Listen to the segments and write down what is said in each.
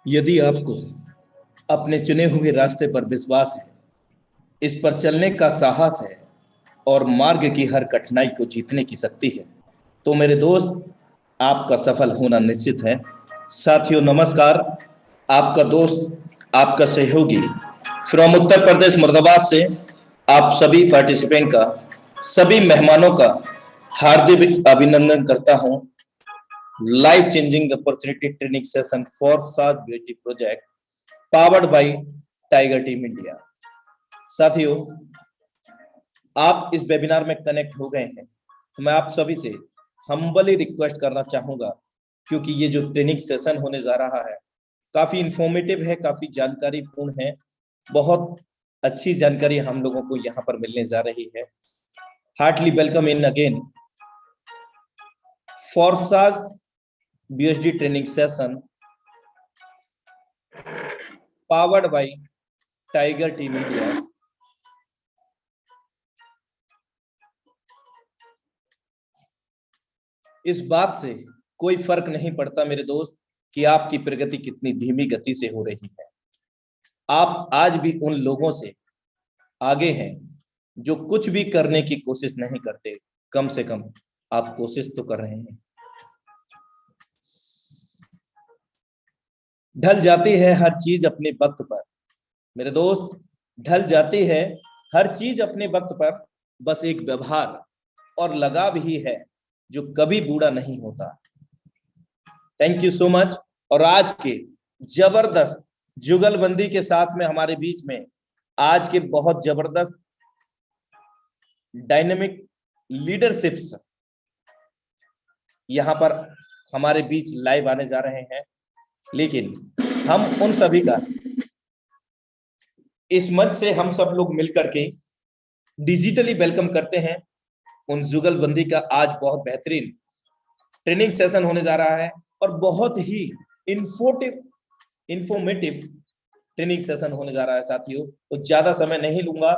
यदि आपको अपने चुने हुए रास्ते पर विश्वास है, इस पर चलने का साहस है और मार्ग की हर कठिनाई को जीतने की शक्ति है, तो मेरे दोस्त, आपका सफल होना निश्चित है। साथियों नमस्कार, आपका दोस्त, आपका सहयोगी फ्रॉम उत्तर प्रदेश मुर्दाबाद से आप सभी पार्टिसिपेंट का, सभी मेहमानों का हार्दिक अभिनंदन करता हूं। Life changing opportunity training session for सात beauty project powered by tiger team India. साथियों, आप इस वेबिनार में कनेक्ट हो गए हैं, तो मैं आप सभी से हम्बली रिक्वेस्ट करना चाहूंगा, क्योंकि ये जो ट्रेनिंग सेशन होने जा रहा है काफी इंफॉर्मेटिव है, काफी जानकारी पूर्ण है, बहुत अच्छी जानकारी हम लोगों को यहाँ पर मिलने जा रही है। हार्टली वेलकम इन अगेन फॉर्साज BSD training session powered by tiger team India. इस बात से कोई फर्क नहीं पड़ता मेरे दोस्त कि आपकी प्रगति कितनी धीमी गति से हो रही है, आप आज भी उन लोगों से आगे हैं जो कुछ भी करने की कोशिश नहीं करते। कम से कम आप कोशिश तो कर रहे हैं। ढल जाती है हर चीज अपने वक्त पर मेरे दोस्त, ढल जाती है हर चीज अपने वक्त पर, बस एक व्यवहार और लगाव ही है जो कभी बूढ़ा नहीं होता। Thank you so much. और आज के जबरदस्त जुगलबंदी के साथ में हमारे बीच में आज के बहुत जबरदस्त डायनेमिक लीडरशिप्स यहां पर हमारे बीच लाइव आने जा रहे हैं, लेकिन हम उन सभी का इस मंच से हम सब लोग मिलकर के डिजिटली वेलकम करते हैं। उन जुगलबंदी का आज बहुत बेहतरीन ट्रेनिंग सेशन होने जा रहा है और बहुत ही इंफॉर्मेटिव ट्रेनिंग सेशन होने जा रहा है। साथियों, तो ज्यादा समय नहीं लूंगा,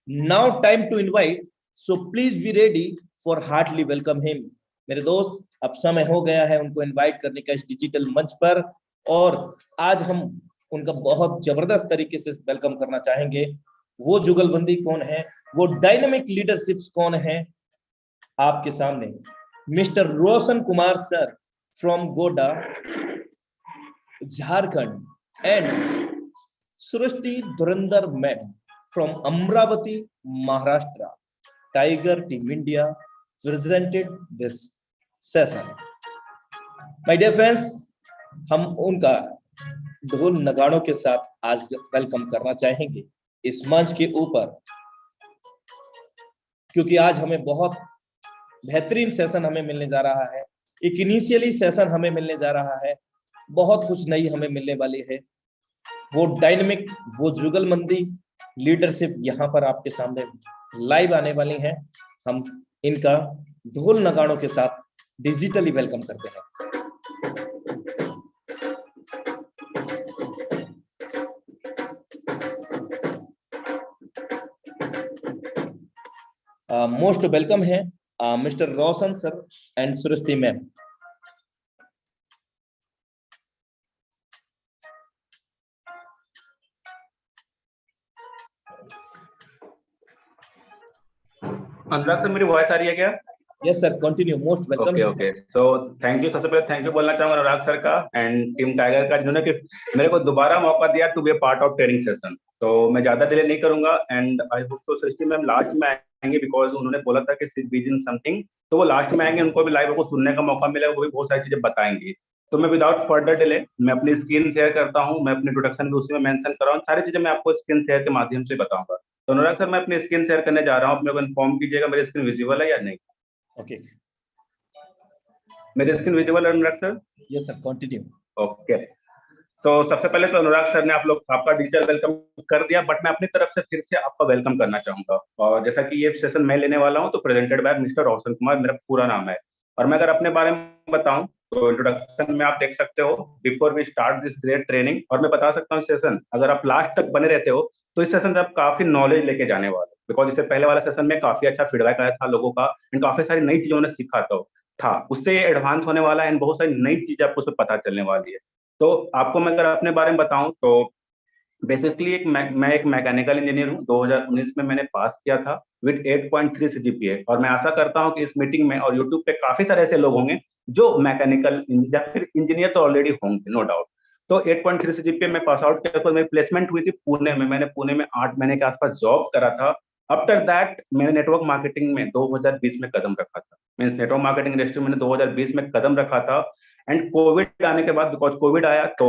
now time to invite, so please be ready for heartily welcome him. मेरे दोस्त, अब समय हो गया है उनको इनवाइट करने का इस डिजिटल मंच पर, और आज हम उनका बहुत जबरदस्त तरीके से वेलकम करना चाहेंगे। वो जुगलबंदी कौन है, वो डायनामिक लीडरशिप्स कौन है, आपके सामने mister Roshan Kumar sir from Godda Jharkhand and Srishti Dhurandhar ma'am from Amravati Maharashtra. Tiger team India presented this session. My dear friends, हम उनका ढोल नगाड़ों के साथ आज वेलकम करना चाहेंगे इस मंच के ऊपर, क्योंकि आज हमें बहुत बेहतरीन सेशन हमें मिलने जा रहा है। एक इनिशियली सेशन हमें मिलने जा रहा है, बहुत कुछ नई हमें मिलने वाली है। वो डायनेमिक, वो जुगलबंदी लीडरशिप यहाँ पर आपके सामने लाइव आने वाली है। हम इनका ढोल नगाड़ों के साथ डिजिटली वेलकम करते हैं। मोस्ट वेलकम है mister Roshan sir and Srishti ma'am. Anurag sir, मेरी वॉइस आ रही है क्या? Yes sir, continue, most welcome. Okay, so thank you. सबसे पहले थैंक यू बोलना चाहूंगा अनुराग सर का एंड टीम टाइगर का, जिन्होंने कि मेरे को दोबारा मौका दिया to be part of training session. तो मैं ज्यादा डिले नहीं करूंगा एंड आई होप तो सृष्टि मैम लास्ट में आएंगे, बिकॉज उन्होंने बोला था कि बिजी इन समथिंग, तो वो लास्ट में आएंगे, उनको भी लाइव को सुनने का मौका मिलेगा, वो भी बहुत सारी चीजें बताएंगे। तो मैं विदाउट फर्दर डिले मैं अपनी स्क्रीन शेयर करता हूँ, मैं अपनी इंट्रोडक्शन भी उसी में मेंशन कर रहा हूँ, सारी चीजें मैं आपको स्क्रीन शेयर के माध्यम से बताऊंगा। तो अनुराग सर, मैं अपनी स्क्रीन शेयर करने जा रहा हूँ, अपने को इन्फॉर्म कीजिएगा मेरी स्क्रीन विजिबल है या नहीं। ओके, मेरी स्क्रीन विजिबल है Anurag sir? Yes sir, continue. Okay, तो सबसे पहले तो अनुराग सर ने आप लोग आपका डिजिटल वेलकम कर दिया, बट मैं अपनी तरफ से फिर से आपका वेलकम करना चाहूंगा। और जैसा कि ये सेशन मैं लेने वाला हूं, तो presented by mister Roshan Kumar मेरा पूरा नाम है। और मैं अगर अपने बारे में बताऊं तो इंट्रोडक्शन में आप देख सकते हो, before we start this great training, और मैं बता सकता हूँ सेशन अगर आप लास्ट तक बने रहते हो तो इस सेशन से आप काफी नॉलेज लेके जाने वाले हो। बिकॉज इससे पहले वाला सेशन में काफी अच्छा फीडबैक आया था लोगों का एंड काफी सारी नई चीजों ने सीखा था उससे ये एडवांस होने वाला है एंड बहुत सारी नई चीजें आपको उससे पता चलने वाली है। तो आपको मैं अगर अपने बारे में बताऊं तो बेसिकली मैं एक मैकेनिकल इंजीनियर हूँ। 2019 में मैंने पास किया था विद 8.3 सीजीपीए और मैं आशा करता हूँ कि इस मीटिंग में और यूट्यूब पे काफी सारे ऐसे लोग होंगे जो मैकेनिकल या फिर इंजीनियर तो ऑलरेडी होंगे, नो डाउट। तो 8.3 सीजीपीए में पास आउट किया तो मेरी प्लेसमेंट हुई थी पुणे में। मैंने पुणे में 8 महीने के आसपास जॉब करा था। आफ्टर दैट मैंने नेटवर्क मार्केटिंग में 2020 में कदम रखा था। मीन्स नेटवर्क मार्केटिंग इंडस्ट्री में 2020 में कदम रखा था एंड कोविड आने के बाद, बिकॉज कोविड आया तो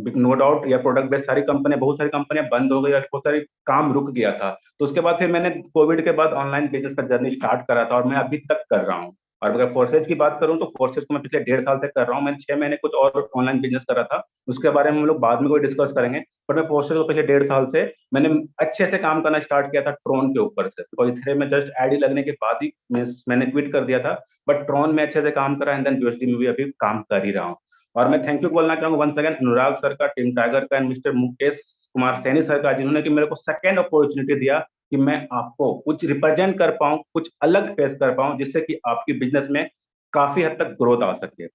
नो डाउट या प्रोडक्ट बेस्ड सारी कंपनियां, बहुत सारी कंपनियां बंद हो गई और बहुत सारी काम रुक गया था। तो उसके बाद फिर मैंने कोविड के बाद ऑनलाइन बिजनेस का जर्नी स्टार्ट करा था और मैं अभी तक कर रहा हूँ। और अगर फोर्सेज की बात करूं तो फोर्सेज को मैं पिछले 1.5 साल से कर रहा हूँ। मैंने 6 महीने कुछ और ऑनलाइन बिजनेस करा था, उसके बारे में हम लोग बाद में कोई डिस्कस करेंगे। पर मैं फोर्सेज को पिछले 1.5 साल से मैंने अच्छे से काम करना स्टार्ट किया था ट्रोन के ऊपर से, बिकॉज इथेरियम में जस्ट एडी लगने के बाद ही मैंने क्विट कर दिया था। बट ट्रोन में अच्छे से काम करा एंड देन यूएसडी में भी अभी काम कर ही रहा हूँ। और मैं थैंक यू बोलना चाहूंगा वंस अगेन अनुराग सर का, टीम टाइगर का and mister Mukesh Kumar Saini sir का, जिन्होंने कि मेरे को सेकंड अपॉर्चुनिटी दिया कि मैं आपको कुछ रिप्रेजेंट कर पाऊं, कुछ अलग पेश कर पाऊं, जिससे कि आपकी बिजनेस में काफी हद तक ग्रोथ आ सके।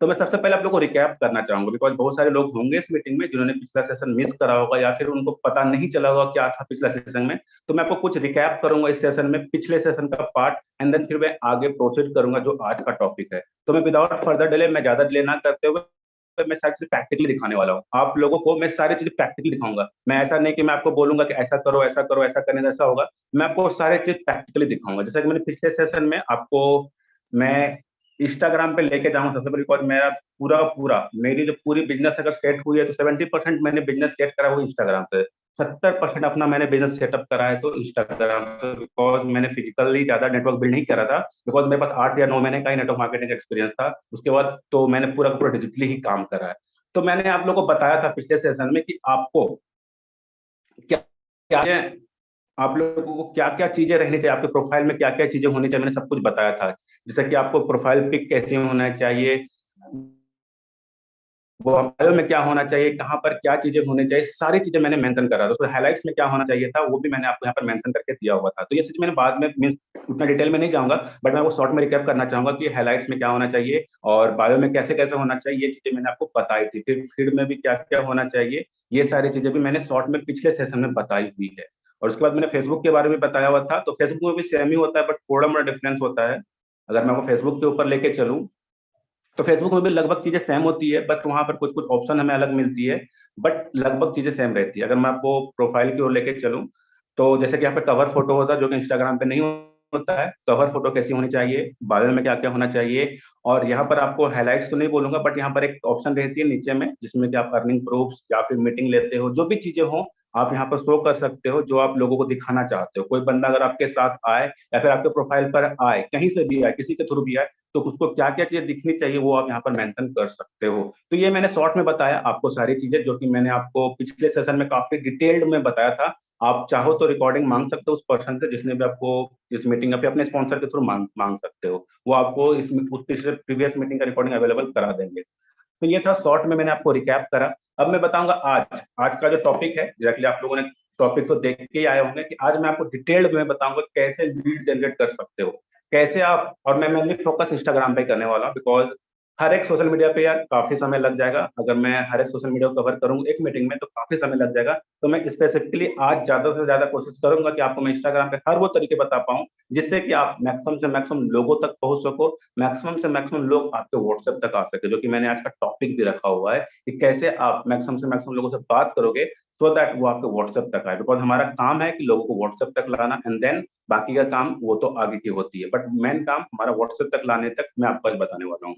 तो मैं सबसे पहले आप लोगों को रिकैप करना चाहूंगा, बिकॉज बहुत सारे लोग होंगे इस मीटिंग में जिन्होंने पिछला सेशन मिस करा होगा या फिर उनको पता नहीं चला होगा क्या था पिछला सेशन में। तो मैं आपको कुछ रिकैप करूंगा इस सेशन में, पिछले सेशन का पार्ट, एंड देन फिर मैं आगे प्रोसीड करूंगा जो आज का टॉपिक है। तो मैं विदाउट फर्दर डिले, मैं ज्यादा डिले ना करते हुए मैं सारी चीजें प्रैक्टिकली दिखाने वाला हूँ आप लोगों को। मैं सारी चीजें प्रैक्टिकली दिखाऊंगा। मैं ऐसा नहीं कि मैं आपको बोलूंगा कि ऐसा करो ऐसा करो, ऐसा करने से ऐसा होगा। मैं आपको सारी चीज प्रैक्टिकली दिखाऊंगा। जैसा कि मैंने पिछले सेशन में आपको मैं इंस्टाग्राम पे लेके जाऊंगा सबसे पहले, बिकॉज मेरा पूरा पूरा मेरी जो पूरी बिजनेस अगर सेट हुई है तो 70% मैंने बिजनेस सेट करा वो इंस्टाग्राम से, 70% अपना मैंने बिजनेस सेटअप करा है तो इंस्टाग्राम से, बिकॉज मैंने फिजिकली ज्यादा नेटवर्क बिल्ड नहीं करा था, बिकॉज मेरे पास 8 या 9 महीने का ही नेटवर्क मार्केटिंग एक्सपीरियंस था। उसके बाद तो मैंने पूरा पूरा डिजिटली ही काम करा है। तो मैंने आप लोगों को बताया था पिछले सेशन में कि आपको क्या क्या आप लोगों को क्या क्या चीजें रहनी चाहिए, आपके प्रोफाइल में क्या क्या चीजें होनी चाहिए, मैंने सब कुछ बताया था। जैसे कि आपको प्रोफाइल पिक कैसे होना चाहिए, वो बायो में क्या होना चाहिए, कहाँ पर क्या चीजें होनी चाहिए, सारी चीजें मैंने मेंशन करा था। उसमें हाइलाइट्स में क्या होना चाहिए था वो भी मैंने आपको यहाँ पर मेंशन करके दिया हुआ था। तो ये चीज मैंने बाद में मीन्स उतना डिटेल में नहीं जाऊंगा, बट मैं वो शॉर्ट में रिकैप करना चाहूंगा कि हाइलाइट्स में क्या होना चाहिए और बायो में कैसे कैसे होना चाहिए, ये चीजें मैंने आपको बताई थी। फिर फीड में भी क्या क्या होना चाहिए, ये सारी चीजें भी मैंने शॉर्ट में पिछले सेशन में बताई हुई है। और उसके बाद मैंने फेसबुक के बारे में बताया हुआ था। तो फेसबुक में भी सेम ही होता है बट थोड़ा मोड़ा डिफरेंस होता है। अगर मैं आपको फेसबुक के ऊपर लेके चलूँ तो फेसबुक में भी लगभग चीजें सेम होती है, बट वहां पर कुछ कुछ ऑप्शन हमें अलग मिलती है, बट लगभग चीजें सेम रहती है। अगर मैं आपको प्रोफाइल की ओर लेके चलूं तो जैसे कि यहाँ पे कवर फोटो होता है जो कि इंस्टाग्राम पे नहीं होता है। कवर फोटो कैसी होनी चाहिए, बायो में क्या क्या होना चाहिए, और यहाँ पर आपको हाईलाइट्स तो नहीं बोलूंगा बट यहाँ पर एक ऑप्शन रहती है नीचे में जिसमें कि आप अर्निंग प्रूफ्स या फिर मीटिंग लेते हो, जो भी चीजें हो आप यहाँ पर शो कर सकते हो जो आप लोगों को दिखाना चाहते हो। कोई बंदा अगर आपके साथ आए या फिर आपके प्रोफाइल पर आए, कहीं से भी आए, किसी के थ्रू भी आए, तो उसको क्या क्या चीजें दिखनी चाहिए वो आप यहाँ पर मेंशन कर सकते हो। तो ये मैंने शॉर्ट में बताया आपको सारी चीजें जो कि मैंने आपको पिछले सेशन में काफी डिटेल्ड में बताया था। आप चाहो तो रिकॉर्डिंग मांग सकते हो उस पर्सन से जिसने भी आपको इस मीटिंग पे अपने स्पॉन्सर के थ्रू मांग सकते हो, वो आपको इस पिछले प्रीवियस मीटिंग का रिकॉर्डिंग अवेलेबल करा देंगे। तो ये था शॉर्ट में मैंने आपको रिकैप करा। अब मैं बताऊंगा आज आज का जो टॉपिक है, डायरेक्टली आप लोगों ने टॉपिक तो देख के ही आए होंगे कि आज मैं आपको डिटेल्ड में बताऊंगा कैसे लीड जनरेट कर सकते हो, कैसे आप। और मैं मेनली फोकस इंस्टाग्राम पे करने वाला हूं, बिकॉज हर एक सोशल मीडिया पे यार काफी समय लग जाएगा। अगर मैं हर एक सोशल मीडिया को कवर करूँ एक मीटिंग में तो काफी समय लग जाएगा। तो मैं स्पेसिफिकली आज ज्यादा से ज्यादा कोशिश करूंगा कि आपको मैं इंस्टाग्राम पे हर वो तरीके बता पाऊं जिससे कि आप मैक्सिमम से मैक्सिमम लोगों तक पहुंच सको, मैक्सिमम से मैक्सिमम लोग आपके व्हाट्सएप तक आ सके, जो कि मैंने आज का टॉपिक भी रखा हुआ है कि कैसे आप मैक्सिमम से मैक्सिमम लोगों से बात करोगे सो दैट वो आपके व्हाट्सएप तक आए। बिकॉज हमारा काम है कि लोगों को व्हाट्सएप तक लाना एंड देन बाकी का काम वो तो आगे की होती है, बट मेन काम हमारा व्हाट्सएप तक लाने तक मैं आपको आज बताने वाला हूँ।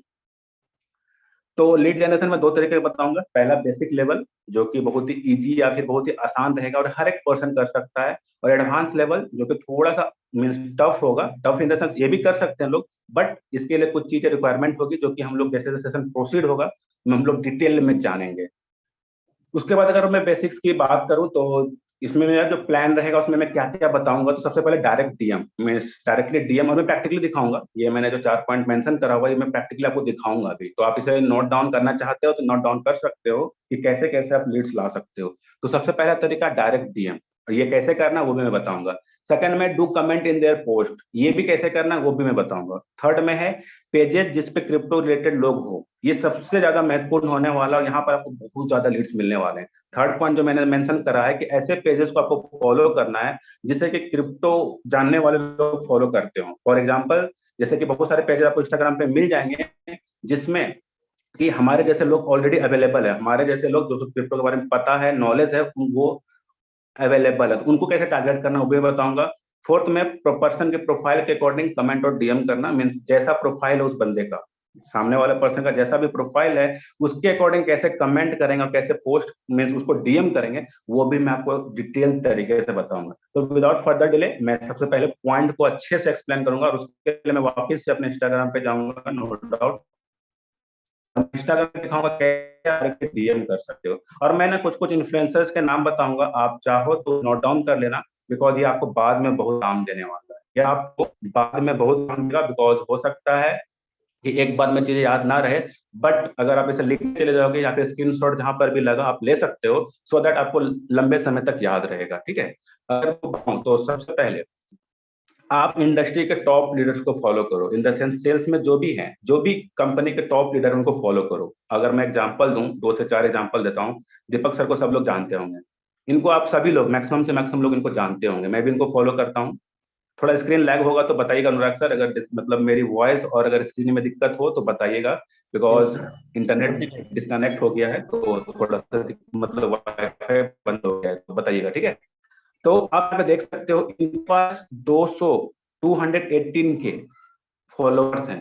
तो लीड जनरेशन में दो तरीके का बताऊंगा। पहला बेसिक लेवल जो कि बहुत ही इजी या फिर बहुत ही आसान रहेगा और हर एक पर्सन कर सकता है, और एडवांस लेवल जो कि थोड़ा सा मीन्स टफ होगा, टफ इन द सेंस ये भी कर सकते हैं लोग, बट इसके लिए कुछ चीजें रिक्वायरमेंट होगी जो कि हम लोग जैसे जैसे सेशन प्रोसीड होगा हम लोग डिटेल में जानेंगे। उसके बाद अगर मैं बेसिक्स की बात करूं तो इसमें मेरा जो प्लान रहेगा उसमें मैं क्या क्या बताऊंगा। तो सबसे पहले डायरेक्ट डीएम, मैं डायरेक्टली डीएम और मैं प्रैक्टिकली दिखाऊंगा। ये मैंने जो 4 पॉइंट मेंशन करा हुआ है ये मैं प्रैक्टिकली आपको दिखाऊंगा अभी। तो आप इसे नोट डाउन करना चाहते हो तो नोट डाउन कर सकते हो कि कैसे कैसे आप लीड्स ला सकते हो। तो सबसे पहला तरीका डायरेक्ट डीएम। और ये कैसे करना वो भी मैं बताऊंगा। सेकंड में do comment in their post, ये भी कैसे करना वो भी मैं बताऊंगा। थर्ड में है पेजेस जिस पे क्रिप्टो रिलेटेड लोग हो, ये सबसे ज्यादा महत्वपूर्ण होने वाला और यहाँ पर आपको बहुत ज्यादा लीड्स मिलने वाले हैं। थर्ड पॉइंट जो मैंने मेंशन करा है कि ऐसे पेजेस को आपको फॉलो करना है जिससे कि क्रिप्टो जानने वाले लोग फॉलो करते हो। फॉर एग्जाम्पल जैसे कि बहुत सारे पेजेस आपको इंस्टाग्राम पे मिल जाएंगे जिसमें कि हमारे जैसे लोग ऑलरेडी अवेलेबल है, हमारे जैसे लोग जो क्रिप्टो के बारे में पता है, नॉलेज है, वो अवेलेबल है, तो उनको कैसे टारगेट करना वो भी बताऊंगा। फोर्थ में पर्सन के प्रोफाइल के अकॉर्डिंग कमेंट और डीएम करना, मीन्स जैसा प्रोफाइल है उस बंदे का, सामने वाले पर्सन का जैसा भी प्रोफाइल है उसके अकॉर्डिंग कैसे कमेंट करेंगे और कैसे पोस्ट मीन्स उसको डीएम करेंगे वो भी मैं आपको डिटेल तरीके से बताऊंगा। तो विदाउट फर्दर डिले मैं सबसे पहले पॉइंट को अच्छे से एक्सप्लेन करूंगा और उसके लिए मैं वापस से अपने इंस्टाग्राम पे जाऊंगा, नो डाउट इंस्टाग्राम पे दिखाऊंगा कैसे डीएम कर सकते हो। और मैं ना कुछ कुछ इन्फ्लुएंसर्स के नाम बताऊंगा, आप चाहो तो नोट डाउन कर लेना, बिकॉज ये आपको बाद में बहुत काम देने वाला है, ये आपको बाद में बहुत काम देगा। बिकॉज हो सकता है कि एक बार में चीजें याद ना रहे, बट अगर आप इसे लिख के चले जाओगे या फिर स्क्रीनशॉट जहां पर भी लगा आप ले सकते हो, सो दैट आपको लंबे समय तक याद रहेगा। ठीक है, अगर तो सबसे पहले आप इंडस्ट्री के टॉप लीडर्स को फॉलो करो, इन द सेंस सेल्स में जो भी हैं, जो भी कंपनी के टॉप लीडर उनको फॉलो करो। अगर मैं एग्जांपल दूं, 2 से 4 एग्जांपल देता हूं। दीपक सर को सब लोग जानते होंगे, इनको आप सभी लोग मैक्सिमम से मैक्सिमम लोग इनको जानते होंगे, मैं भी इनको फॉलो करता हूँ। थोड़ा स्क्रीन लैग होगा तो बताइएगा अनुराग सर, अगर मतलब मेरी वॉइस और अगर स्क्रीन में दिक्कत हो तो बताइएगा, yes because sir. Internet disconnect हो गया है तो थोड़ा सा मतलब वाईफाई बंद हो गया है, तो बताइएगा ठीक है। तो आप देख सकते हो इनके पास 200 218 के फॉलोअर्स हैं,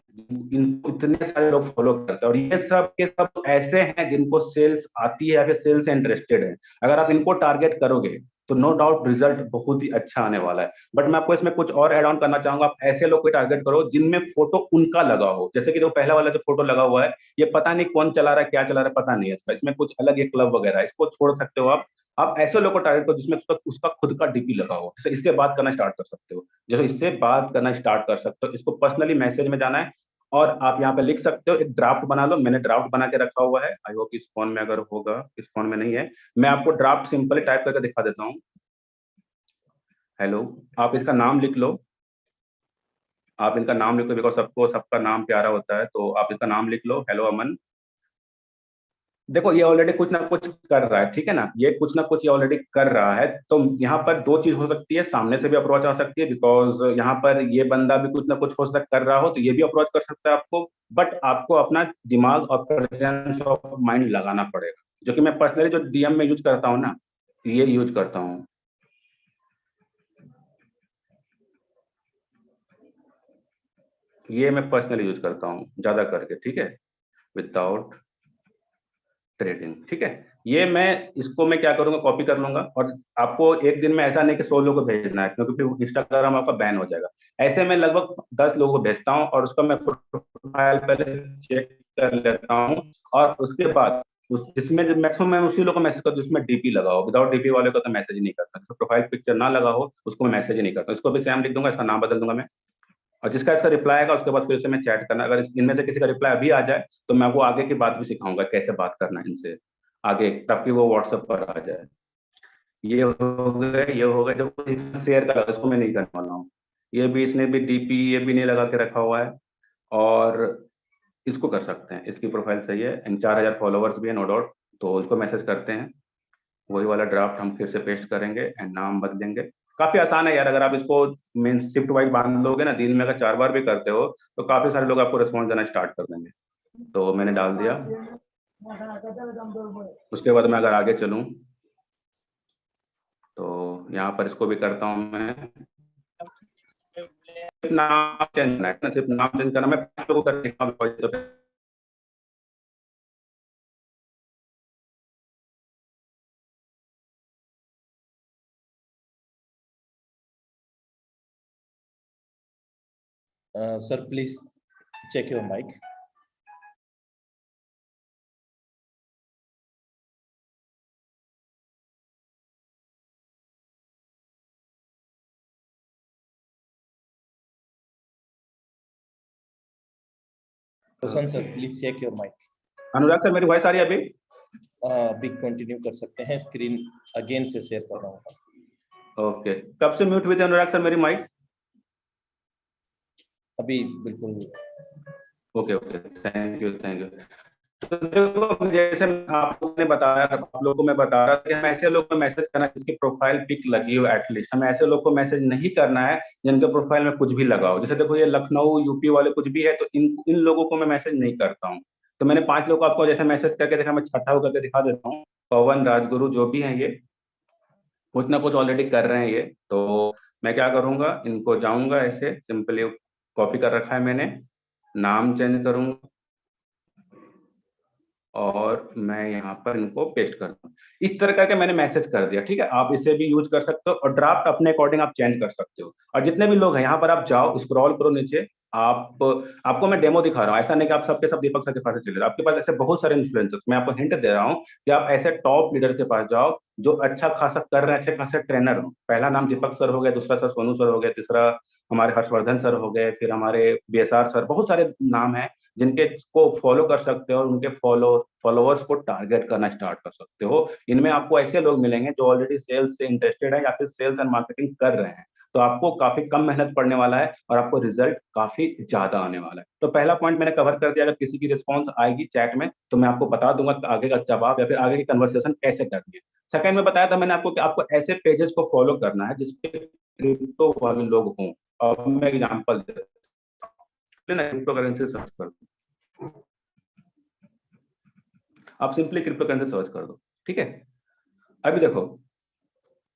इनको इतने सारे लोग फॉलो करते हैं और ये सब के सब ऐसे हैं जिनको सेल्स आती है या फिर सेल्स से इंटरेस्टेड है। अगर आप इनको टारगेट करोगे तो नो डाउट रिजल्ट बहुत ही अच्छा आने वाला है। बट मैं आपको इसमें कुछ और ऐड ऑन करना चाहूंगा, आप ऐसे लोग को टारगेट करो जिनमें फोटो उनका लगा हो। जैसे कि जो पहला वाला जो फोटो लगा हुआ है, ये पता नहीं कौन चला रहा है, क्या चला रहा है पता नहीं है इसका, इसमें कुछ अलग एक क्लब वगैरह है, इसको छोड़ सकते हो आप ऐसे लोगों को टारगेट करो जिसमें उसका खुद का डीपी लगा हो, जैसे इससे बात करना स्टार्ट कर सकते हो, जैसे इससे बात करना स्टार्ट कर सकते हो, इसको पर्सनली मैसेज में जाना है। और आप यहाँ पे लिख सकते हो, एक ड्राफ्ट बना लो, मैंने ड्राफ्ट बना के रखा हुआ है, आई होप इस फोन में अगर होगा, इस फोन में नहीं है, मैं आपको ड्राफ्ट सिंपली टाइप करके दिखा देता हूँ। हेलो, आप इसका नाम लिख लो, आप इनका नाम लिख लो, बिकॉज सबको सबका नाम प्यारा होता है, तो आप इसका नाम लिख लो, हेलो अमन। देखो ये ऑलरेडी कुछ ना कुछ कर रहा है, ठीक है ना, ये कुछ ना कुछ ये ऑलरेडी कर रहा है। तो यहाँ पर दो चीज हो सकती है, सामने से भी अप्रोच आ सकती है, बिकॉज यहाँ पर ये बंदा भी कुछ ना कुछ हो सकता कर रहा हो तो ये भी अप्रोच कर सकता है आपको। बट आपको अपना दिमाग और प्रेजेंस ऑफ माइंड लगाना पड़ेगा, जो कि मैं पर्सनली जो डीएम में यूज करता हूँ ना, ये यूज करता हूँ। ये मैं पर्सनली यूज करता हूँ ज्यादा करके, ठीक है, विदाउट ट्रेडिंग, ठीक है। ये मैं इसको मैं क्या करूंगा, कॉपी कर लूंगा और आपको एक दिन में ऐसा नहीं कि 100 लोगों को भेजना है, क्योंकि फिर इंस्टाग्राम आपका बैन हो जाएगा। ऐसे मैं लगभग 10 लोगों को भेजता हूँ और उसका मैं प्रोफाइल पहले चेक कर लेता हूँ, और उसके बाद जिसमें मैक्सिमम मैं उसी लोग को मैसेज करता हूँ जिसमें डीपी लगा हो, विदाउट डीपी वाले को तो मैसेज ही नहीं करता, जिसका प्रोफाइल पिक्चर ना लगा हो उसको मैं मैसेज ही नहीं करता। इसको भी सेम लिख दूंगा, इसका नाम बदल दूंगा मैं, और जिसका इसका रिप्लाई आएगा उसके बाद फिर से मैं चैट करना। अगर इनमें से किसी का रिप्लाई अभी आ जाए तो मैं आपको आगे की बात भी सिखाऊंगा कैसे बात करना है इनसे आगे, ताकि वो व्हाट्सएप पर आ जाए। ये हो गए जो शेयर का, इसको मैं नहीं करने वाला हूँ। ये भी इसने भी डीपी ये भी नहीं लगा के रखा हुआ है, और इसको कर सकते हैं, इसकी प्रोफाइल सही है एंड 4000 फॉलोवर्स भी है नो डाउट, तो इसको मैसेज करते हैं। वही वाला ड्राफ्ट हम फिर से पेस्ट करेंगे एंड नाम बदलेंगे। काफी आसान है यार, अगर आप इसको मीन शिफ्ट वाइज बांध लोगे ना, दिन में अगर 4 बार भी करते हो तो काफी सारे लोग आपको रिस्पॉन्स देना स्टार्ट कर देंगे। तो मैंने डाल दिया, उसके बाद मैं अगर आगे चलूं तो यहाँ पर इसको भी करता हूँ मैं, सिर्फ नाम चेंज करना है ना, सिर्फ नाम चेंज करना, मैं 5 लोगों का sir please check your mic. Roshan sir please check your mic. Anurag sir, मेरी वॉइस आ रही है अभी? अभी कंटिन्यू कर सकते हैं, स्क्रीन अगेन से शेयर कर रहा हूँ। ओके, कब से म्यूट हुए थे अनुराग सर मेरी माइक? अभी बिल्कुल। Okay okay, thank you thank you. तो देखो, जैसे आपने बताया, आप लोगों को मैं बता रहा था कि हम ऐसे लोगों को मैसेज करना है जिसकी प्रोफाइल पिक लगी हो एटलीस्ट। हमें ऐसे लोग को मैसेज नहीं करना है जिनके प्रोफाइल में कुछ भी लगा हो। जैसे देखो, ये लखनऊ यूपी वाले कुछ भी है, तो इन इन लोगों को मैं मैसेज नहीं करता हूँ। तो मैंने 5 लोग को आपको जैसे मैसेज करके देखा, मैं छठा होकर के दिखा देता हूँ। पवन, राजगुरु, जो भी हैं, ये कुछ ना कुछ ऑलरेडी कर रहे हैं ये। तो मैं क्या करूंगा, इनको जाऊंगा ऐसे सिंपली, कॉपी कर रखा है मैंने, नाम चेंज करूंगा और मैं यहाँ पर इनको पेस्ट करता हूँ। इस तरह करके मैंने मैसेज कर दिया, ठीक है। आप इसे भी यूज कर सकते हो और ड्राफ्ट अपने अकॉर्डिंग आप चेंज कर सकते हो। और जितने भी लोग हैं यहाँ पर, आप जाओ, स्क्रॉल करो नीचे। आप आपको मैं डेमो दिखा रहा हूँ, ऐसा नहीं कि आप सबके सब दीपक सर के पास से चले जाओ। आपके पास ऐसे बहुत सारे इन्फ्लुएंसर्स, मैं आपको हिंट दे रहा हूँ कि आप ऐसे टॉप लीडर के पास जाओ जो अच्छा खासा कर रहे हैं, अच्छे खासे ट्रेनर हो। पहला नाम दीपक सर हो गया, दूसरा सर सोनू सर हो गया, तीसरा हमारे हर्षवर्धन सर हो गए, फिर हमारे बीएसआर सर, बहुत सारे नाम हैं जिनके को फॉलो कर सकते हो और उनके फॉलोअर्स को टारगेट करना स्टार्ट कर सकते हो। इनमें आपको ऐसे लोग मिलेंगे जो ऑलरेडी सेल्स से इंटरेस्टेड है या फिर सेल्स एंड मार्केटिंग कर रहे हैं। तो आपको काफी कम मेहनत पड़ने वाला है और आपको रिजल्ट काफी ज्यादा आने वाला है। तो पहला पॉइंट मैंने कवर कर दिया। अगर किसी की रिस्पॉन्स आएगी चैट में तो मैं आपको बता दूंगा कि आगे का जवाब या फिर आगे की कन्वर्सेशन कैसे करनी है। सेकंड में बताया था मैंने आपको कि आपको ऐसे पेजेस को फॉलो करना है जिसपे क्रिप्टो वाले लोग हों। अब मैं एग्जांपल देता हूं, क्रिप्टो करेंसी सर्च कर, आप सिंपली क्रिप्टो करेंसी सर्च कर दो, ठीक है। अभी देखो,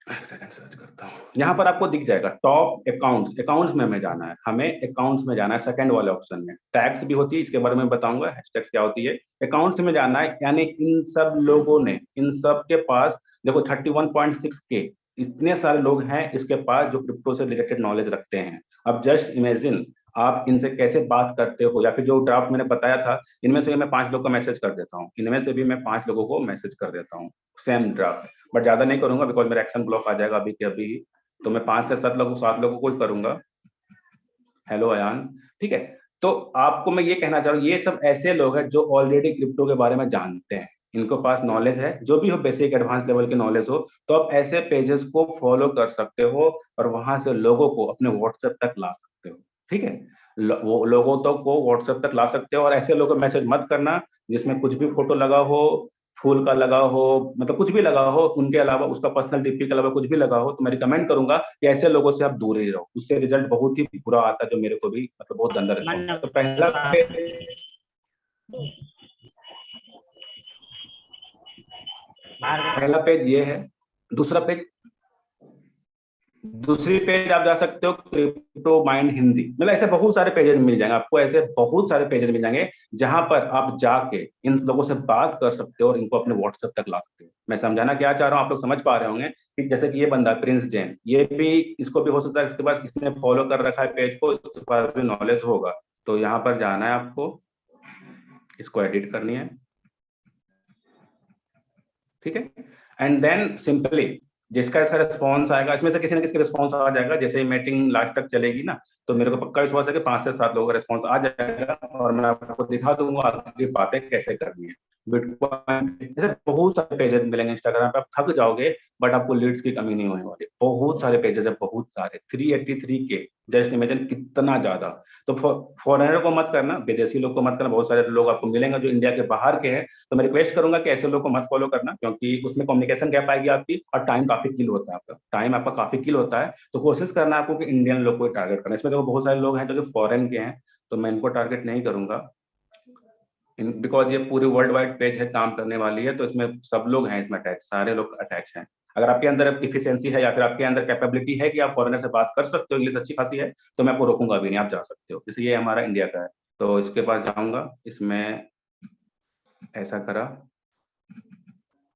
एक सेकंड सर्च करता हूँ। यहाँ पर आपको दिख जाएगा टॉप अकाउंट्स। अकाउंट्स में हमें जाना है, हमें अकाउंट्स में जाना है, सेकंड वाले ऑप्शन में। टैग्स भी होती है, इसके बारे में बताऊंगा, हैशटैग्स क्या होती है। अकाउंट्स में जाना है, यानी इन सब लोगों ने, इन सब के पास देखो 31.6 के इतने सारे लोग हैं इसके पास जो क्रिप्टो से रिलेटेड नॉलेज रखते हैं। अब जस्ट इमेजिन आप इनसे कैसे बात करते हो, या फिर जो ड्राफ्ट मैंने बताया था, इनमें से मैं 5 लोग को मैसेज कर देता हूँ, इनमें से भी मैं 5 लोगों को मैसेज कर देता हूँ, सेम ड्राफ्ट। बट ज्यादा नहीं करूंगा बिकॉज मेरा एक्शन ब्लॉक आ जाएगा अभी के अभी ही। तो मैं 5 से 7 लोगों को ही करूंगा। हेलो अयान, ठीक है। तो आपको मैं ये कहना चाह रहा हूँ, ये सब ऐसे लोग हैं जो ऑलरेडी क्रिप्टो के बारे में जानते हैं, इनको पास नॉलेज है, जो भी हो बेसिक एडवांस लेवल की नॉलेज हो। तो आप ऐसे पेजेस को फॉलो कर सकते हो और वहां से लोगों को अपने व्हाट्सएप तक ला सकते हो, ठीक है। वो लोगों तक को व्हाट्सएप तक ला सकते हो। और ऐसे लोगों को मैसेज मत करना जिसमें कुछ भी फोटो लगा हो, फूल का लगा हो, मतलब कुछ भी लगा हो, उनके अलावा उसका पर्सनल डीपी के अलावा कुछ भी लगा हो, तो मैं रिकमेंड करूंगा कि ऐसे लोगों से आप दूर ही रहो। उससे रिजल्ट बहुत ही बुरा आता है, जो मेरे को भी मतलब बहुत गंदा रिस्पॉन्स आता है। तो पहला पेज ये है। दूसरा पेज, दूसरी पेज आप जा सकते हो क्रिप्टो माइंड हिंदी। मतलब ऐसे बहुत सारे पेजेस मिल जाएंगे आपको, ऐसे बहुत सारे पेजेस मिल जाएंगे जहां पर आप जाके इन लोगों से बात कर सकते हो और इनको अपने व्हाट्सएप तक ला सकते हो। मैं समझाना क्या चाह रहा हूँ आप लोग समझ पा रहे होंगे कि जैसे कि ये बंदा प्रिंस जैन, ये भी, इसको भी हो सकता है इसके पास, इसने फॉलो कर रखा है पेज को, इसके पास भी नॉलेज होगा। तो यहाँ पर जाना है आपको, इसको एडिट करनी है, ठीक है। एंड देन सिंपली जिसका इसका रिस्पॉन्स आएगा, इसमें से किसी ना किसी का रिस्पॉन्स आ जाएगा। जैसे ही मीटिंग लास्ट तक चलेगी ना, तो मेरे को पक्का विश्वास है कि 5 से 7 लोगों का रिस्पॉन्स आ जाएगा और मैं आपको दिखा दूंगा आगे बातें कैसे करनी है। बिटकॉइन जैसे बहुत सारे पेजेस मिलेंगे इंस्टाग्राम पे, आप थक जाओगे बट आपको लीड्स की कमी नहीं होने वाली। बहुत सारे पेजेस है, बहुत सारे, 383 के, जस्ट इमेजिन कितना ज्यादा। तो फॉरेनर को मत करना, विदेशी लोग को मत करना, बहुत सारे लोग आपको मिलेंगे जो इंडिया के बाहर के हैं। तो मैं रिक्वेस्ट करूंगा कि ऐसे लोग को मत फॉलो करना, क्योंकि उसमें कम्युनिकेशन गैप आएगी आपकी और टाइम काफी किल होता है, आपका टाइम आपका काफी किल होता है। तो कोशिश करना आपको कि इंडियन लोग को टारगेट करना। इसमें देखो बहुत सारे लोग हैं जो फॉरेन के हैं, तो मैं इनको टारगेट नहीं करूंगा बिकॉज ये पूरी वर्ल्ड वाइड पेज है, काम करने वाली है। तो इसमें सब लोग हैं, इसमें अटैच, सारे लोग अटैच हैं। अगर आपके अंदर इफिशियंसी है या फिर आपके अंदर कैपेबिलिटी है कि आप फॉरेनर से बात कर सकते हो, इंग्लिश अच्छी खासी है, तो मैं आपको रोकूंगा भी नहीं, आप जा सकते हो। जैसे ये हमारा इंडिया का है, तो इसके पास जाऊंगा, इसमें ऐसा करा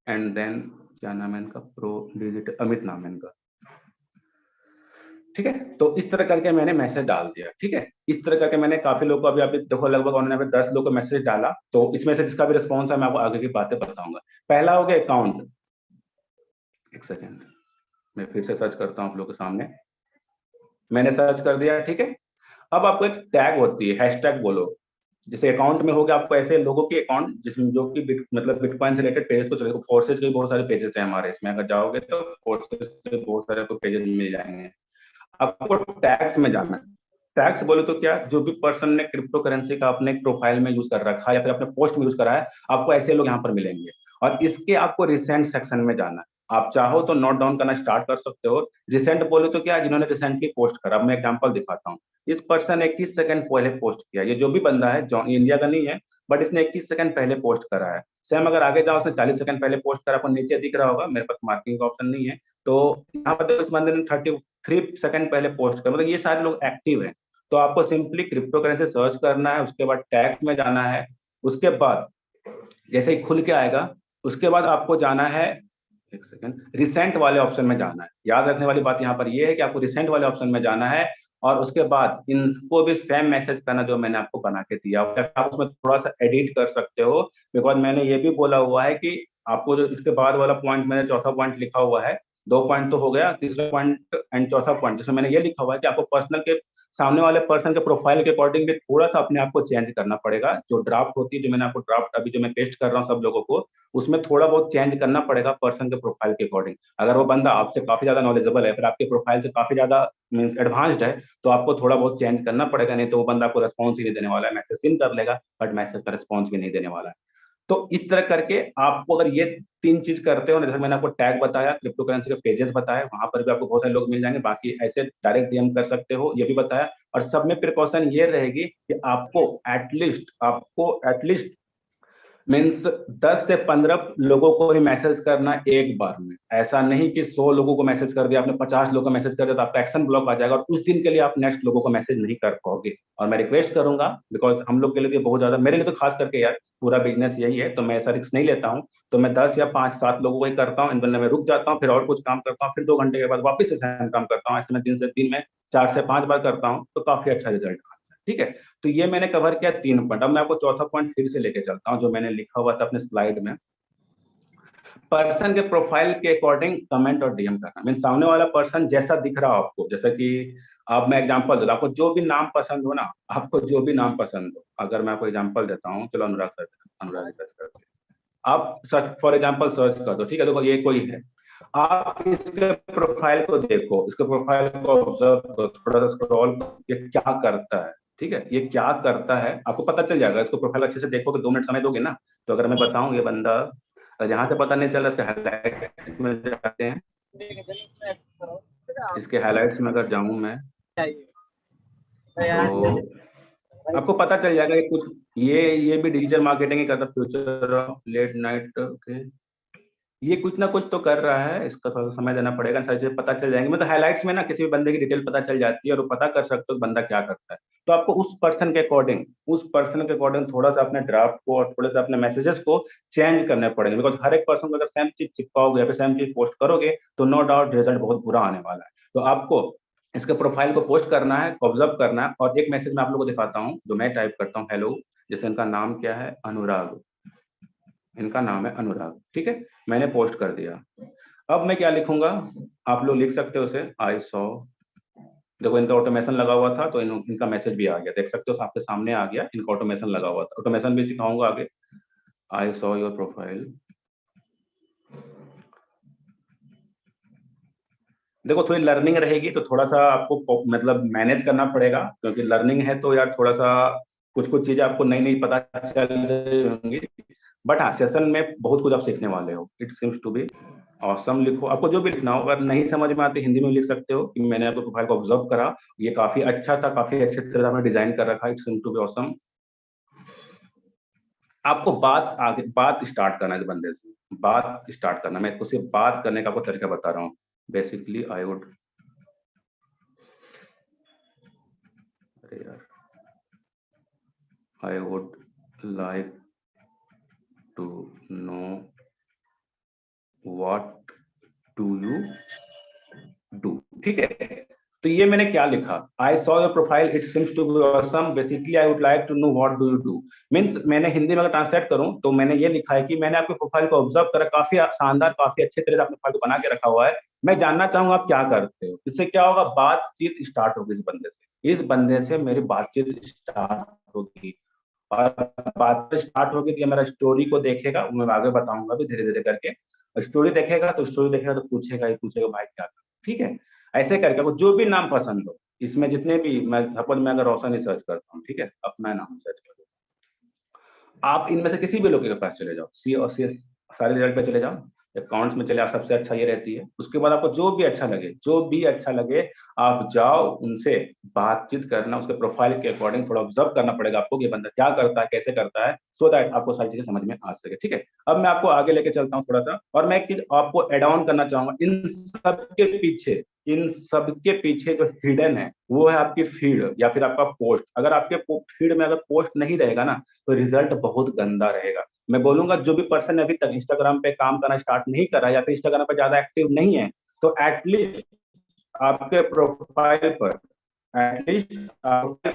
एंड देन क्या नाम है इनका, प्रो डिजिटल, अमित नाम है इनका, ठीक है। तो इस तरह करके मैंने मैसेज डाल दिया, ठीक है। इस तरह करके मैंने काफी लोग को अभी देखो लगभग उन्होंने 10 लोग को मैसेज डाला। तो इसमें से जिसका भी रिस्पॉन्स है मैं आपको आगे की बातें बताऊंगा। पहला हो गया अकाउंट, एक सेकेंड मैं फिर से सर्च करता हूँ आप लोग के सामने। मैंने सर्च कर दिया, ठीक है। अब आपको एक टैग होती है, हैशटैग बोलो, जैसे अकाउंट में हो गया, आपको ऐसे लोगों के अकाउंट जिसमें जो कि मतलब बिटकॉइन से रिलेटेड पेजेस तो चले, फोर्सेज के बहुत सारे पेजेस हैं हमारे इसमें, अगर जाओगे तो फोर्सेज के बहुत सारे आपको पेजेस मिल जाएंगे। आपको टैक्स में जाना है। टैक्स बोले तो क्या, जो भी पर्सन ने क्रिप्टो करेंसी का अपने प्रोफाइल में यूज कर रखा है या फिर अपने पोस्ट में यूज करा है, आपको ऐसे लोग यहाँ पर मिलेंगे। और इसके आपको रिसेंट सेक्शन में जाना है। आप चाहो तो नोट डाउन करना स्टार्ट कर सकते हो। रिसेंट बोले तो क्या, जिन्होंने रिसेंटली पोस्ट करा। अब मैं एग्जांपल दिखाता हूँ। इस पर्सन ने 21 सेकंड पहले पोस्ट किया। ये जो भी बंदा है, जो इंडिया का नहीं है, बट इसने 21 सेकंड पहले पोस्ट करा है। सेम अगर आगे जाओ, उसने 40 सेकंड पहले पोस्ट करा, आपको नीचे दिख रहा होगा, मेरे पास मार्किंग का ऑप्शन नहीं है। तो यहाँ पर देखो, इस बंदे ने 33 सेकंड पहले पोस्ट करा, मतलब ये सारे लोग एक्टिव हैं। तो आपको सिंपली क्रिप्टो करेंसी सर्च करना है, उसके बाद टैक्स में जाना है। उसके बाद जैसे ही खुल के आएगा, उसके बाद आपको जाना है, एक सेकंड, रिसेंट वाले ऑप्शन में जाना है। याद रखने वाली बात यहाँ पर यह है कि आपको रिसेंट वाले ऑप्शन में जाना है, और उसके बाद इनको भी सेम मैसेज करना जो मैंने आपको बना के दिया। आप उसमें थोड़ा सा एडिट कर सकते हो, बिकॉज मैंने ये भी बोला हुआ है कि आपको जो इसके बाद वाला पॉइंट, मैंने चौथा पॉइंट लिखा हुआ है, 2 पॉइंट तो हो गया, तीसरा पॉइंट एंड चौथा पॉइंट जिसमें मैंने ये लिखा हुआ है कि आपको पर्सनल के सामने वाले पर्सन के प्रोफाइल के अकॉर्डिंग भी थोड़ा सा अपने आप को चेंज करना पड़ेगा। जो ड्राफ्ट होती है, जो मैंने आपको ड्राफ्ट अभी जो मैं पेस्ट कर रहा हूँ सब लोगों को, उसमें थोड़ा बहुत चेंज करना पड़ेगा पर्सन के प्रोफाइल के अकॉर्डिंग। अगर वो बंदा आपसे काफी ज्यादा नॉलेजेबल है, फिर आपके प्रोफाइल से काफी ज्यादा एडवांस्ड है, तो आपको थोड़ा बहुत चेंज करना पड़ेगा, नहीं तो वो बंदा आपको रेस्पॉन्स ही नहीं देने वाला है। मैसेज सीन कर लेगा, बट मैसेज का रेस्पॉन्स भी नहीं देने वाला है। तो इस तरह करके आपको अगर ये 3 चीज करते हो ना, जैसे मैंने आपको टैग बताया, क्रिप्टो करेंसी के पेजेस बताए, वहां पर भी आपको बहुत सारे लोग मिल जाएंगे। बाकी ऐसे डायरेक्ट डीएम कर सकते हो, ये भी बताया। और सब में प्रिकॉशन ये रहेगी कि आपको एटलीस्ट मीन्स 10 से 15 लोगों को ही मैसेज करना एक बार में। ऐसा नहीं कि 100 लोगों को मैसेज कर दिया आपने, 50 लोगों को मैसेज कर दिया, तो आपका एक्शन ब्लॉक आ जाएगा और उस दिन के लिए आप नेक्स्ट लोगों को मैसेज नहीं कर पाओगे। और मैं रिक्वेस्ट करूंगा, बिकॉज हम लोग के लिए बहुत ज्यादा, मेरे लिए तो खास करके यार पूरा बिजनेस यही है, तो मैं ऐसा रिस्क नहीं लेता हूँ। तो मैं 10 या 5-7 लोगों को ही करता हूँ, इन में रुक जाता हूँ, फिर और कुछ काम करता हूँ, फिर 2 घंटे के बाद वापस से सेम काम करता हूँ। ऐसे मैं दिन से दिन में 4 से 5 बार करता हूँ, तो काफी अच्छा रिजल्ट आता है। ठीक है, तो ये मैंने कवर किया 3 पॉइंट। अब मैं आपको चौथा पॉइंट फिर से लेके चलता हूँ, जो मैंने लिखा हुआ था अपने स्लाइड में। पर्सन के प्रोफाइल के अकॉर्डिंग कमेंट और डीएम करना, मीन सामने वाला पर्सन जैसा दिख रहा हो आपको, जैसे कि अब मैं एग्जांपल देता हूँ, आपको जो भी नाम पसंद हो ना, आपको जो भी नाम पसंद हो, अगर मैं आपको एग्जांपल देता हूँ, चलो अनुराग सर्च करते हैं। आप सर्च फॉर एग्जांपल सर्च कर दो, ठीक है, देखो ये कोई है। आप इसके प्रोफाइल को देखो, इसके प्रोफाइल को ऑब्जर्व करो, थोड़ा सा स्क्रॉल, ये क्या करता है, ठीक है, ये क्या करता है आपको पता चल जाएगा। इसको प्रोफाइल अच्छे से देखोगे, 2 मिनट समय दोगे ना, तो अगर मैं बताऊं, ये बंदा जहां से पता नहीं चल रहा, इसके हाईलाइट्स में जाते हैं, इसके हाईलाइट्स में अगर जाऊं मैं, तो आपको पता चल जाएगा कि कुछ ये भी डिजिटल मार्केटिंग ही करता, future of late night, okay, ये कुछ ना कुछ तो कर रहा है, इसका थोड़ा समय देना पड़ेगा, सारी चीजें पता चल जाएंगी। मतलब हाइलाइट्स में ना किसी भी बंदे की डिटेल पता चल जाती है, और वो पता कर सकते हो बंदा क्या करता है। तो आपको उस पर्सन के अकॉर्डिंग थोड़ा सा अपने ड्राफ्ट को और थोड़ा सा अपने मैसेजेस को चेंज करने पड़ेंगे, बिकॉज हर एक पर्सन को अगर सेम चीज चिपकाओगे या फिर सेम चीज पोस्ट करोगे, तो नो डाउट रिजल्ट बहुत बुरा आने वाला है। तो आपको इसके प्रोफाइल को पोस्ट करना है, ऑब्जर्व करना है, और एक मैसेज मैं आप लोगों को दिखाता हूँ, जो मैं टाइप करता हूँ, हेलो, जैसे इनका नाम क्या है, अनुराग, इनका नाम है अनुराग, ठीक है, मैंने पोस्ट कर दिया। अब मैं क्या लिखूंगा, आप लोग लिख सकते हो उसे, आई सॉ, देखो इनका ऑटोमेशन लगा हुआ था, तो इनका मैसेज भी आ गया, देख सकते हो आपके सामने आ गया, इनका ऑटोमेशन लगा हुआ था। ऑटोमेशन भी सिखाऊंगा आगे। आई सॉ योर प्रोफाइल, देखो थोड़ी लर्निंग रहेगी, तो थोड़ा सा आपको मतलब मैनेज करना पड़ेगा, क्योंकि लर्निंग है तो यार थोड़ा सा कुछ कुछ चीजें आपको नई नई पता चल रही होंगी। बट हाँ, सेशन में बहुत कुछ आप सीखने वाले हो। It seems to be awesome, लिखो, आपको जो भी लिखना हो, अगर नहीं समझ में आती हिंदी में लिख सकते हो कि मैंने आपको प्रोफाइल को ऑब्जर्व करा, ये काफी अच्छा था, काफी अच्छे तरह से आपने डिजाइन कर रखा, it seems to be awesome. आपको बात स्टार्ट करना है इस बंदे से, बात स्टार्ट करना, मैं उसे बात करने का आपको तरीका बता रहा हूँ। बेसिकली आई वुड, अरे यार, I would like to know what do you do, ठीक है। तो ये मैंने क्या लिखा, I saw your profile, it seems to be awesome, basically I would like to know what do you do. Means मैंने हिंदी में अगर ट्रांसलेट करूं, तो मैंने ये लिखा है कि मैंने आपके प्रोफाइल को ऑब्जर्व करा, काफी शानदार, काफी अच्छे तरह से आपने प्रोफाइल को बना के रखा हुआ है, मैं जानना चाहूंगा आप क्या करते हो। इससे क्या होगा, बातचीत स्टार्ट होगी इस बंदे से, मेरी बातचीत स्टार्ट होगी। और बात स्टार्ट होगी तो ये मेरा स्टोरी को देखेगा, मैं आगे बताऊंगा भी धीरे धीरे करके। स्टोरी देखेगा तो पूछेगा ही पूछेगा भाई क्या करूं, ठीक है। ऐसे करके आपको जो भी नाम पसंद हो, इसमें जितने भी, मैं सपोज मैं अगर रोशन ही सर्च करता हूँ, ठीक है, अपना नाम सर्च कर, आप इनमें से किसी भी लोग के पास चले जाओ, सी और सी सारे रिजल्ट पे चले जाओ, अकाउंट्स में चले जाओ, सबसे अच्छा ये रहती है। उसके बाद आपको जो भी अच्छा लगे, जो भी अच्छा लगे, आप जाओ उनसे बातचीत करना, उसके प्रोफाइल के अकॉर्डिंग थोड़ा ऑब्जर्व करना पड़ेगा आपको कि ये बंदा क्या करता है, कैसे करता है, सो दैट आपको सारी चीजें समझ में आ सके, ठीक है। अब मैं आपको आगे लेके चलता हूँ थोड़ा सा, और मैं एक चीज आपको एड ऑन करना चाहूंगा, इन सब के पीछे जो हिडन है वो है आपकी फीड या फिर आपका पोस्ट। अगर आपके फीड में अगर पोस्ट नहीं रहेगा ना, तो रिजल्ट बहुत गंदा रहेगा। मैं बोलूंगा जो भी पर्सन अभी तक इंस्टाग्राम पे काम करना स्टार्ट नहीं करा या फिर इंस्टाग्राम पे ज्यादा एक्टिव नहीं है, तो एटलीस्ट आपके प्रोफाइल पर कम से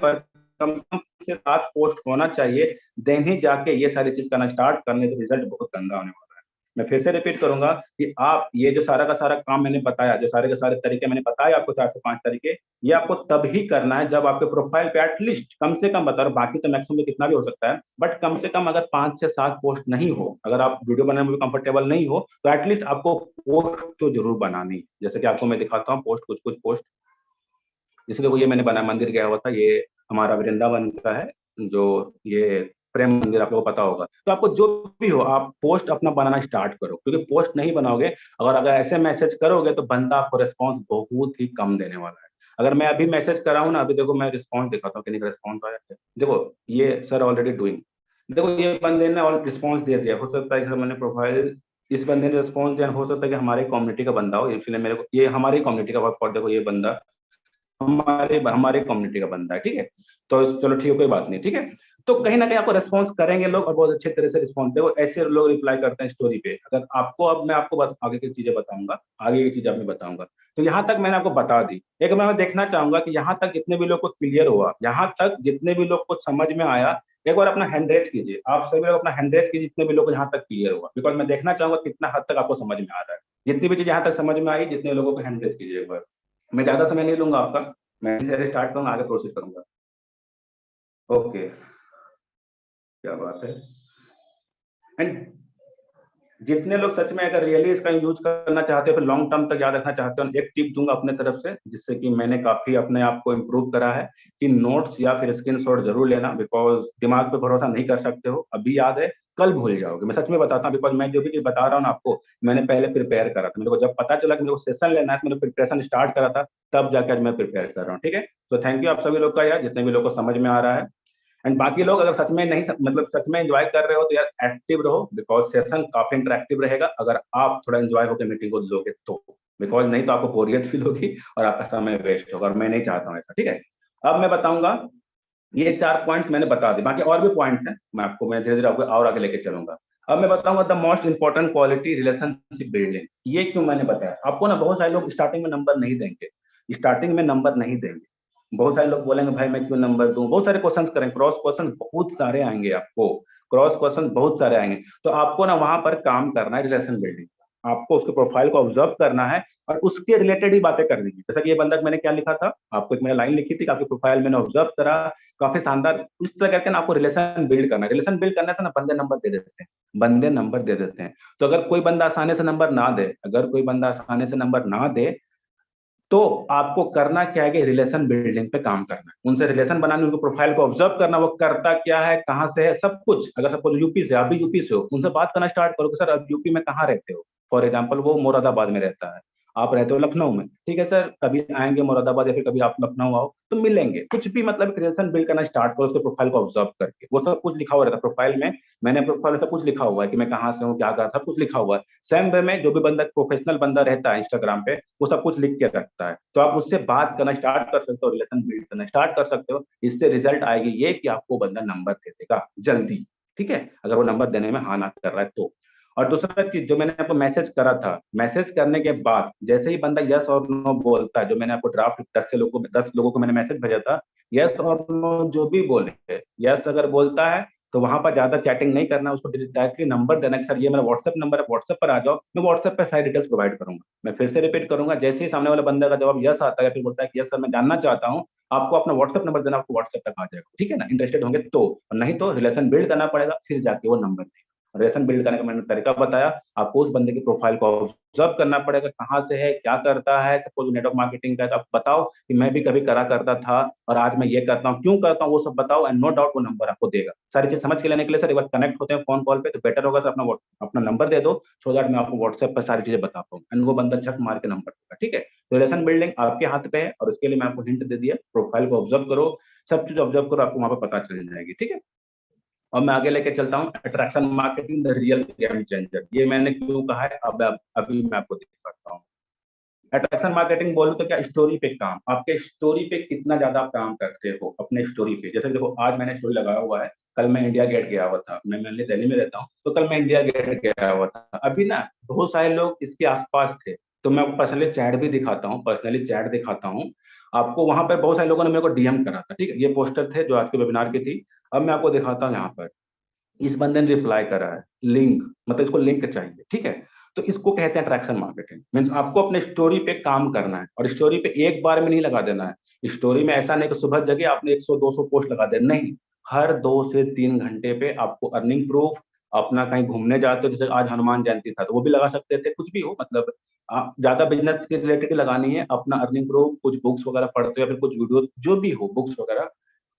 कम से 7 पोस्ट होना चाहिए, देन ही जाके ये सारी चीज करना स्टार्ट करने, तो रिजल्ट बहुत गंदा होने वाला है। मैं फिर से रिपीट करूंगा कि आप ये जो सारा का सारा काम मैंने बताया, जो सारे के सारे तरीके मैंने बताया आपको, 4 से 5 तरीके, ये आपको तभी करना है जब आपके प्रोफाइल पे एटलीस्ट कम से कम, बता रहा हूं बाकी तो मैक्सिमम कितना भी हो सकता है, बट कम से कम अगर 5 से 7 पोस्ट नहीं हो, अगर आप वीडियो बनाने में कंफर्टेबल नहीं हो, तो एटलीस्ट आपको पोस्ट तो जरूर बनानी। जैसे कि आपको मैं दिखाता हूँ पोस्ट, कुछ कुछ पोस्ट, जैसे देखो ये मैंने बनाया, मंदिर गया हुआ था, ये हमारा वृंदावन का है, जो ये प्रेम मंदिर आप लोगों को पता होगा। तो आपको जो भी हो, आप पोस्ट अपना बनाना स्टार्ट करो, क्योंकि पोस्ट नहीं बनाओगे, अगर ऐसे मैसेज करोगे तो बंदा आपको रिस्पॉन्स बहुत ही कम देने वाला है। अगर मैं अभी मैसेज कर रहा हूँ ना, अभी देखो मैं रिस्पॉन्स दिखाता हूँ, कितनी रिस्पॉन्स आया है। देखो ये सर ऑलरेडी डूइंग, देखो ये बंदे ने और रिस्पॉन्स दे दिया। हो सकता है कि मैंने प्रोफाइल, इस बंदे ने रिस्पॉन्स दिया, हो सकता है कि हमारे कम्युनिटी का बंदा हो, इसलिए मेरे को ये हमारी कम्युनिटी का वर्क, देखो ये बंदा हमारे हमारे कम्युनिटी का बंदा है, ठीक है। तो चलो ठीक है, कोई बात नहीं, ठीक है। तो कहीं ना कहीं आपको रिस्पॉन्स करेंगे लोग, और बहुत अच्छे तरह से रिस्पॉन्स देखो, ऐसे लोग रिप्लाई करते हैं स्टोरी पे। अगर आपको, अब मैं आपको आगे की चीजें बताऊंगा, आगे की चीजें मैं बताऊंगा। तो यहाँ तक मैंने आपको बता दी। एक मैं देखना चाहूंगा कि यहाँ तक जितने भी लोग को क्लियर हुआ, यहाँ तक जितने भी लोग को समझ में आया, एक बार अपना हैंड रेज कीजिए। आप सभी लोग अपना हैंड रेज कीजिए जितने भी लोग को यहाँ तक क्लियर हुआ, बिकॉज मैं देखना चाहूंगा कितना हद तक आपको समझ में आ रहा है। जितनी भी चीज यहाँ तक समझ में आई, जितने लोगों को हैंड रेज कीजिए एक बार। मैं ज्यादा समय नहीं लूंगा आपका, मैं स्टार्ट करूंगा, आगे प्रोसीड करूंगा। ओके, क्या बात है। एंड जितने लोग सच में अगर रियली इसका यूज करना चाहते हो, फिर लॉन्ग टर्म तक याद रखना चाहते हो, एक टिप दूंगा अपने तरफ से, जिससे कि मैंने काफी अपने आप को इम्प्रूव करा है, कि नोट्स या फिर स्क्रीनशॉट जरूर लेना। बिकॉज दिमाग पे भरोसा नहीं कर सकते हो, अभी याद है कल भूल जाओगे। मैं सच में बताता हूँ, बिकॉज मैं जो भी चीज बता रहा हूँ ना आपको, मैंने पहले प्रिपेयर करा था। मेरे को जब पता चला कि मेरे को सेशन लेना है, तो मैंने प्रिपरेशन स्टार्ट करा था, तब जाकर मैं प्रिपेयर कर रहा हूँ, ठीक है। तो थैंक यू आप सभी लोग का यार, जितने भी लोग को समझ में आ रहा है। एंड बाकी लोग अगर सच में नहीं, मतलब सच में एंजॉय कर रहे हो, तो यार एक्टिव रहो, बिकॉज सेशन काफी इंटरेक्टिव रहेगा अगर आप थोड़ा एंजॉय होकर मीटिंग को लोगे तो। बिकॉज नहीं तो आपको बोरियत फील होगी और आपका समय वेस्ट होगा, और मैं नहीं चाहता हूँ ऐसा, ठीक है। अब मैं बताऊंगा, ये 4 पॉइंट मैंने बता दी, बाकी और भी पॉइंट्स हैं, मैं धीरे धीरे आपको और आगे लेके चलूंगा। अब मैं बताऊंगा the most important quality relationship building. ये क्यों मैंने बताया आपको ना, बहुत सारे लोग स्टार्टिंग में नंबर नहीं देंगे, स्टार्टिंग में नंबर नहीं देंगे। बहुत सारे लोग बोलेंगे भाई मैं क्यों नंबर दूं, बहुत सारे क्वेश्चन करेंगे, क्रॉस क्वेश्चन बहुत सारे आएंगे आपको, क्रॉस क्वेश्चन बहुत सारे आएंगे। तो आपको ना वहां पर काम करना है रिलेशन बिल्डिंग, आपको उसके प्रोफाइल को ऑब्जर्व करना है और उसके रिलेटेड ही बातें करनी है। जैसा कि ये बंदा मैंने क्या लिखा था, आपको एक मैंने लाइन लिखी थी कि आपके प्रोफाइल मैंने ऑब्जर्व करा, काफी शानदार, इस तरह करके ना आपको रिलेशन बिल्ड करना है। रिलेशन बिल्ड करने से ना बंदे नंबर दे देते हैं, बंदे नंबर दे देते हैं। तो अगर कोई बंदा आसानी से नंबर ना दे, अगर कोई बंदा आसानी से नंबर ना दे, तो आपको करना क्या है कि रिलेशन बिल्डिंग पे काम करना है, उनसे रिलेशन बनाने, उनको प्रोफाइल को ऑब्जर्व करना, वो करता क्या है, कहाँ से है, सब कुछ। अगर सपोज यूपी से, आप भी यूपी से हो, उनसे बात करना स्टार्ट करो कि सर आप यूपी में कहाँ रहते हो। फॉर एग्जाम्पल वो मुरादाबाद में रहता है, आप रहते हो लखनऊ में, ठीक है सर, कभी आएंगे मुरादाबाद या फिर कभी आप लखनऊ आओ तो मिलेंगे, कुछ भी मतलब रिलेशन बिल्ड करना स्टार्ट करो उसके प्रोफाइल को ऑब्जर्व करके। वो सब कुछ लिखा हुआ रहता है प्रोफाइल में, मैंने प्रोफाइल में सब कुछ लिखा हुआ है कि मैं कहाँ से हूँ, क्या कर, सब कुछ लिखा हुआ है। सेम वे में जो भी बंदा प्रोफेशनल बंदा रहता है इंस्टाग्राम पे, वो सब कुछ लिख के रखता है। तो आप उससे बात करना स्टार्ट कर सकते हो, रिलेशन बिल्ड करना स्टार्ट कर सकते हो। इससे रिजल्ट आएगी ये कि आपको बंदा नंबर दे देगा जल्दी, ठीक है, अगर वो नंबर देने में हाँ ना कर रहा है तो। और दूसरा चीज जो मैंने आपको मैसेज करा था, मैसेज करने के बाद जैसे ही बंदा यस और नो बोलता है, जो मैंने आपको ड्राफ्ट 10 लोगों को मैंने मैसेज भेजा था, यस और नो जो भी बोले, यस अगर बोलता है तो वहां पर ज्यादा चैटिंग नहीं करना, उसको डायरेक्टली नंबर देना कि सर ये मेरा व्हाट्सएप नंबर है, व्हाट्सएप पर आ जाओ, मैं व्हाट्सएप पर सारी डिटेल्स प्रोवाइड करूंगा। मैं फिर से रिपीट करूंगा, जैसे ही सामने वाले बंदे का जवाब यस आता है या फिर बोलता है कि यस सर मैं जानना चाहता हूँ, आपको अपना व्हाट्सएप नंबर देना, आपको व्हाट्सएप तक आ जाएगा, ठीक है ना, इंटरेस्टेड होंगे तो, और नहीं तो रिलेशन बिल्ड करना पड़ेगा, फिर जाके वो नंबर देगा। रिलेशन बिल्ड करने का मैंने तरीका बताया, आपको उस बंदे की प्रोफाइल को ऑब्जर्व करना पड़ेगा, कहाँ से है, क्या करता है। सपोज नेटवर्क मार्केटिंग का है तो आप बताओ कि मैं भी कभी करा करता था और आज मैं ये करता हूँ, क्यों करता हूँ, वो सब बताओ, एंड नो डाउट वो नंबर आपको देगा। सारी चीज समझ के लेने के लिए सर एक बार कनेक्ट होते हैं फोन कॉल पे, तो बेटर होगा सर अपना नंबर दे दो, सो दैट मैं आपको व्हाट्सएप पर सारी चीजें बता पाऊँ, एंड वो बंदा झक मार के नंबर देगा, ठीक है। रिलेशन बिल्डिंग आपके हाथ पे है, और उसके लिए मैं आपको हिंट दे दिया, प्रोफाइल को ऑब्जर्व करो, सब चीज ऑब्जर्व करो, आपको वहां पर पता चल जाएगी, ठीक है। और मैं आगे लेके चलता हूँ, attraction marketing the real game changer. ये मैंने क्यों कहा है, अब अभी मैं आपको दिखाता हूँ। अट्रैक्शन मार्केटिंग बोलूं तो क्या, स्टोरी पे काम, आपके स्टोरी पे कितना ज्यादा आप काम करते हो अपने स्टोरी पे। जैसे देखो, आज मैंने स्टोरी लगाया हुआ है, कल मैं इंडिया गेट गया हुआ था, मैं मेनली दिल्ली में रहता हूँ, तो कल मैं इंडिया गेट गया हुआ था। अभी ना बहुत सारे लोग इसके आसपास थे, तो मैं पर्सनली चैट भी दिखाता हूँ, पर्सनली चैट दिखाता हूँ आपको। वहां पर बहुत सारे लोगों ने मेरे को डीएम करा था, ठीक है, ये पोस्टर थे जो आज के वेबिनार की थी। अब मैं आपको दिखाता हूँ, यहाँ पर इस बंदे ने रिप्लाई करा है, लिंक, मतलब इसको लिंक चाहिए, ठीक है। तो इसको कहते हैं अट्रैक्शन मार्केटिंग। मीन्स आपको अपने स्टोरी पे काम करना है, और स्टोरी पे एक बार में नहीं लगा देना है। स्टोरी में ऐसा नहीं कि सुबह जगह आपने 100-200 पोस्ट लगा दे, नहीं, हर 2 से 3 घंटे पे आपको अर्निंग प्रूफ, अपना कहीं घूमने जाते हो, जैसे आज हनुमान जयंती था तो वो भी लगा सकते थे, कुछ भी हो, मतलब आप ज्यादा बिजनेस के रिलेटेड लगानी है, अपना अर्निंग प्रूफ, कुछ बुक्स वगैरह पढ़ते हो या फिर कुछ वीडियो जो भी हो, बुक्स वगैरह,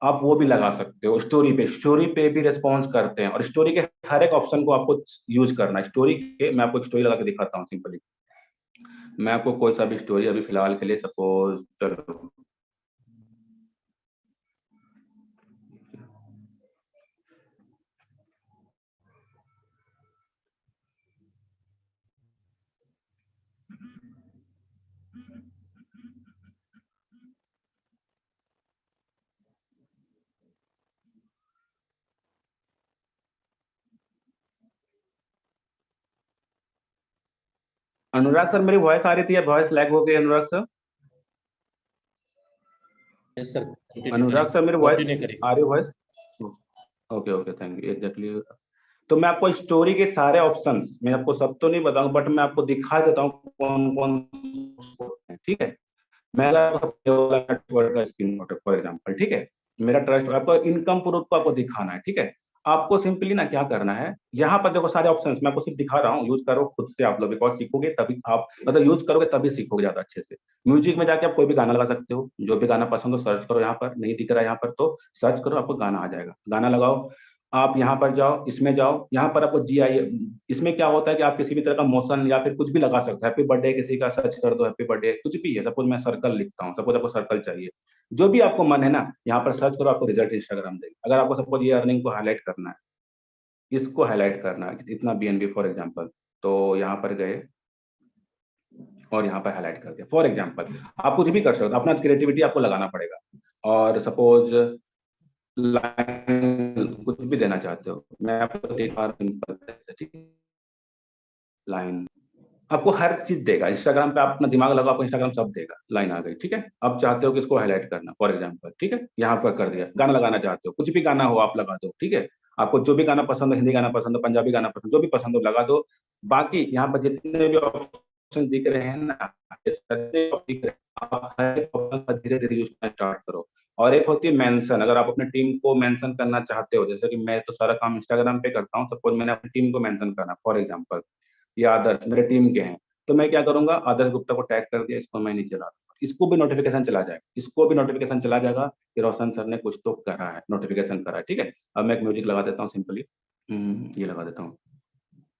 आप वो भी लगा सकते हो स्टोरी पे। स्टोरी पे भी रिस्पॉन्स करते हैं, और स्टोरी के हर एक ऑप्शन को आपको यूज करना है। स्टोरी के मैं आपको एक स्टोरी लगा के दिखाता हूँ सिंपली। मैं आपको कोई सा भी स्टोरी अभी फिलहाल के लिए, सपोज चलो, अनुराग सर मेरी वॉइस आ रही थी या वॉइस लैग हो गई अनुराग सर? यस सर, कंटिन्यू अनुराग करिए, सर मेरी वॉइस कंटिन्यू करिए। आ रही voice? Okay okay, thank you, exactly. तो मैं आपको स्टोरी के सारे ऑप्शंस, मैं आपको सब तो नहीं बताऊंगा, बट मैं आपको दिखा देता हूँ कौन कौन, ठीक है। मैं का स्क्रीन फॉर एग्जांपल, ठीक है। मेरा ट्रस्ट आपको इनकम प्रूफ को आपको दिखाना है, ठीक है। आपको सिंपली ना क्या करना है, यहाँ पर देखो सारे ऑप्शंस मैं आपको सिर्फ दिखा रहा हूँ, यूज करो खुद से आप लोग, बिकॉज सीखोगे तभी आप, मतलब यूज करोगे तभी सीखोगे ज्यादा अच्छे से। म्यूजिक में जाके आप कोई भी गाना लगा सकते हो, जो भी गाना पसंद हो सर्च करो, यहाँ पर नहीं दिख रहा है यहाँ पर तो सर्च करो, आपको गाना आ जाएगा, गाना लगाओ। आप यहाँ पर जाओ, इसमें जाओ, यहाँ पर आपको GI, इसमें क्या होता है कि आप किसी भी तरह का मोशन या फिर कुछ भी लगा सकते हो, हैप्पी बर्थडे किसी का सर्च कर दो, हैप्पी बर्थडे कुछ भी है। सपोज मैं सर्कल लिखता हूँ, सपोज आपको सर्कल चाहिए, जो भी आपको मन है ना, यहाँ पर सर्च करो, आपको रिजल्ट इंस्टाग्राम देगा। अगर आपको सपोज ये अर्निंग को हाईलाइट करना है, इसको हाईलाइट करना है, इतना BNB फॉर एग्जाम्पल, तो यहाँ पर गए और यहाँ पर हाईलाइट कर दिया फॉर एग्जाम्पल। आप कुछ भी कर सकते हो, अपना क्रिएटिविटी आपको लगाना पड़ेगा। और सपोज लाइन कुछ भी देना चाहते हो, मैं आपको दिखा रहा हूं, ठीक है, लाइन आपको हर चीज देगा। इंस्टाग्राम पे आप अपना दिमाग लगाओ, आपको इंस्टाग्राम सब देगा। लाइन आ गई, ठीक है। अब चाहते हो कि इसको हाईलाइट करना फॉर एग्जांपल, ठीक है, यहाँ पर कर दिया। गाना लगाना चाहते हो, कुछ भी गाना हो आप लगा दो, ठीक है। आपको जो भी गाना पसंद हो, हिंदी गाना पसंद हो, पंजाबी गाना पसंद, जो भी पसंद हो लगा दो। बाकी यहाँ पर जितने भी ऑप्शन दिख रहे हैं ना, ये सारे दिख रहे हैं, आप हर एक ऑप्शन का धीरे धीरे यूज करना स्टार्ट करो। और एक होती है मेंशन, अगर आप अपने टीम को मेंशन करना चाहते हो, जैसे कि मैं तो सारा काम इंस्टाग्राम पे करता हूँ, सपोज मैंने अपनी टीम को मेंशन करना फॉर एग्जांपल, ये आदर्श मेरे टीम के हैं, तो मैं क्या करूंगा, आदर्श गुप्ता को टैग कर दिया, इसको मैं नीचे ला दूंगा, इसको भी नोटिफिकेशन चला जाएगा, इसको भी नोटिफिकेशन चला जाएगा कि रोशन सर ने कुछ तो करा है, नोटिफिकेशन करा है, ठीक है। अब मैं एक म्यूजिक लगा देता हूँ सिंपली, ये लगा देता हूँ,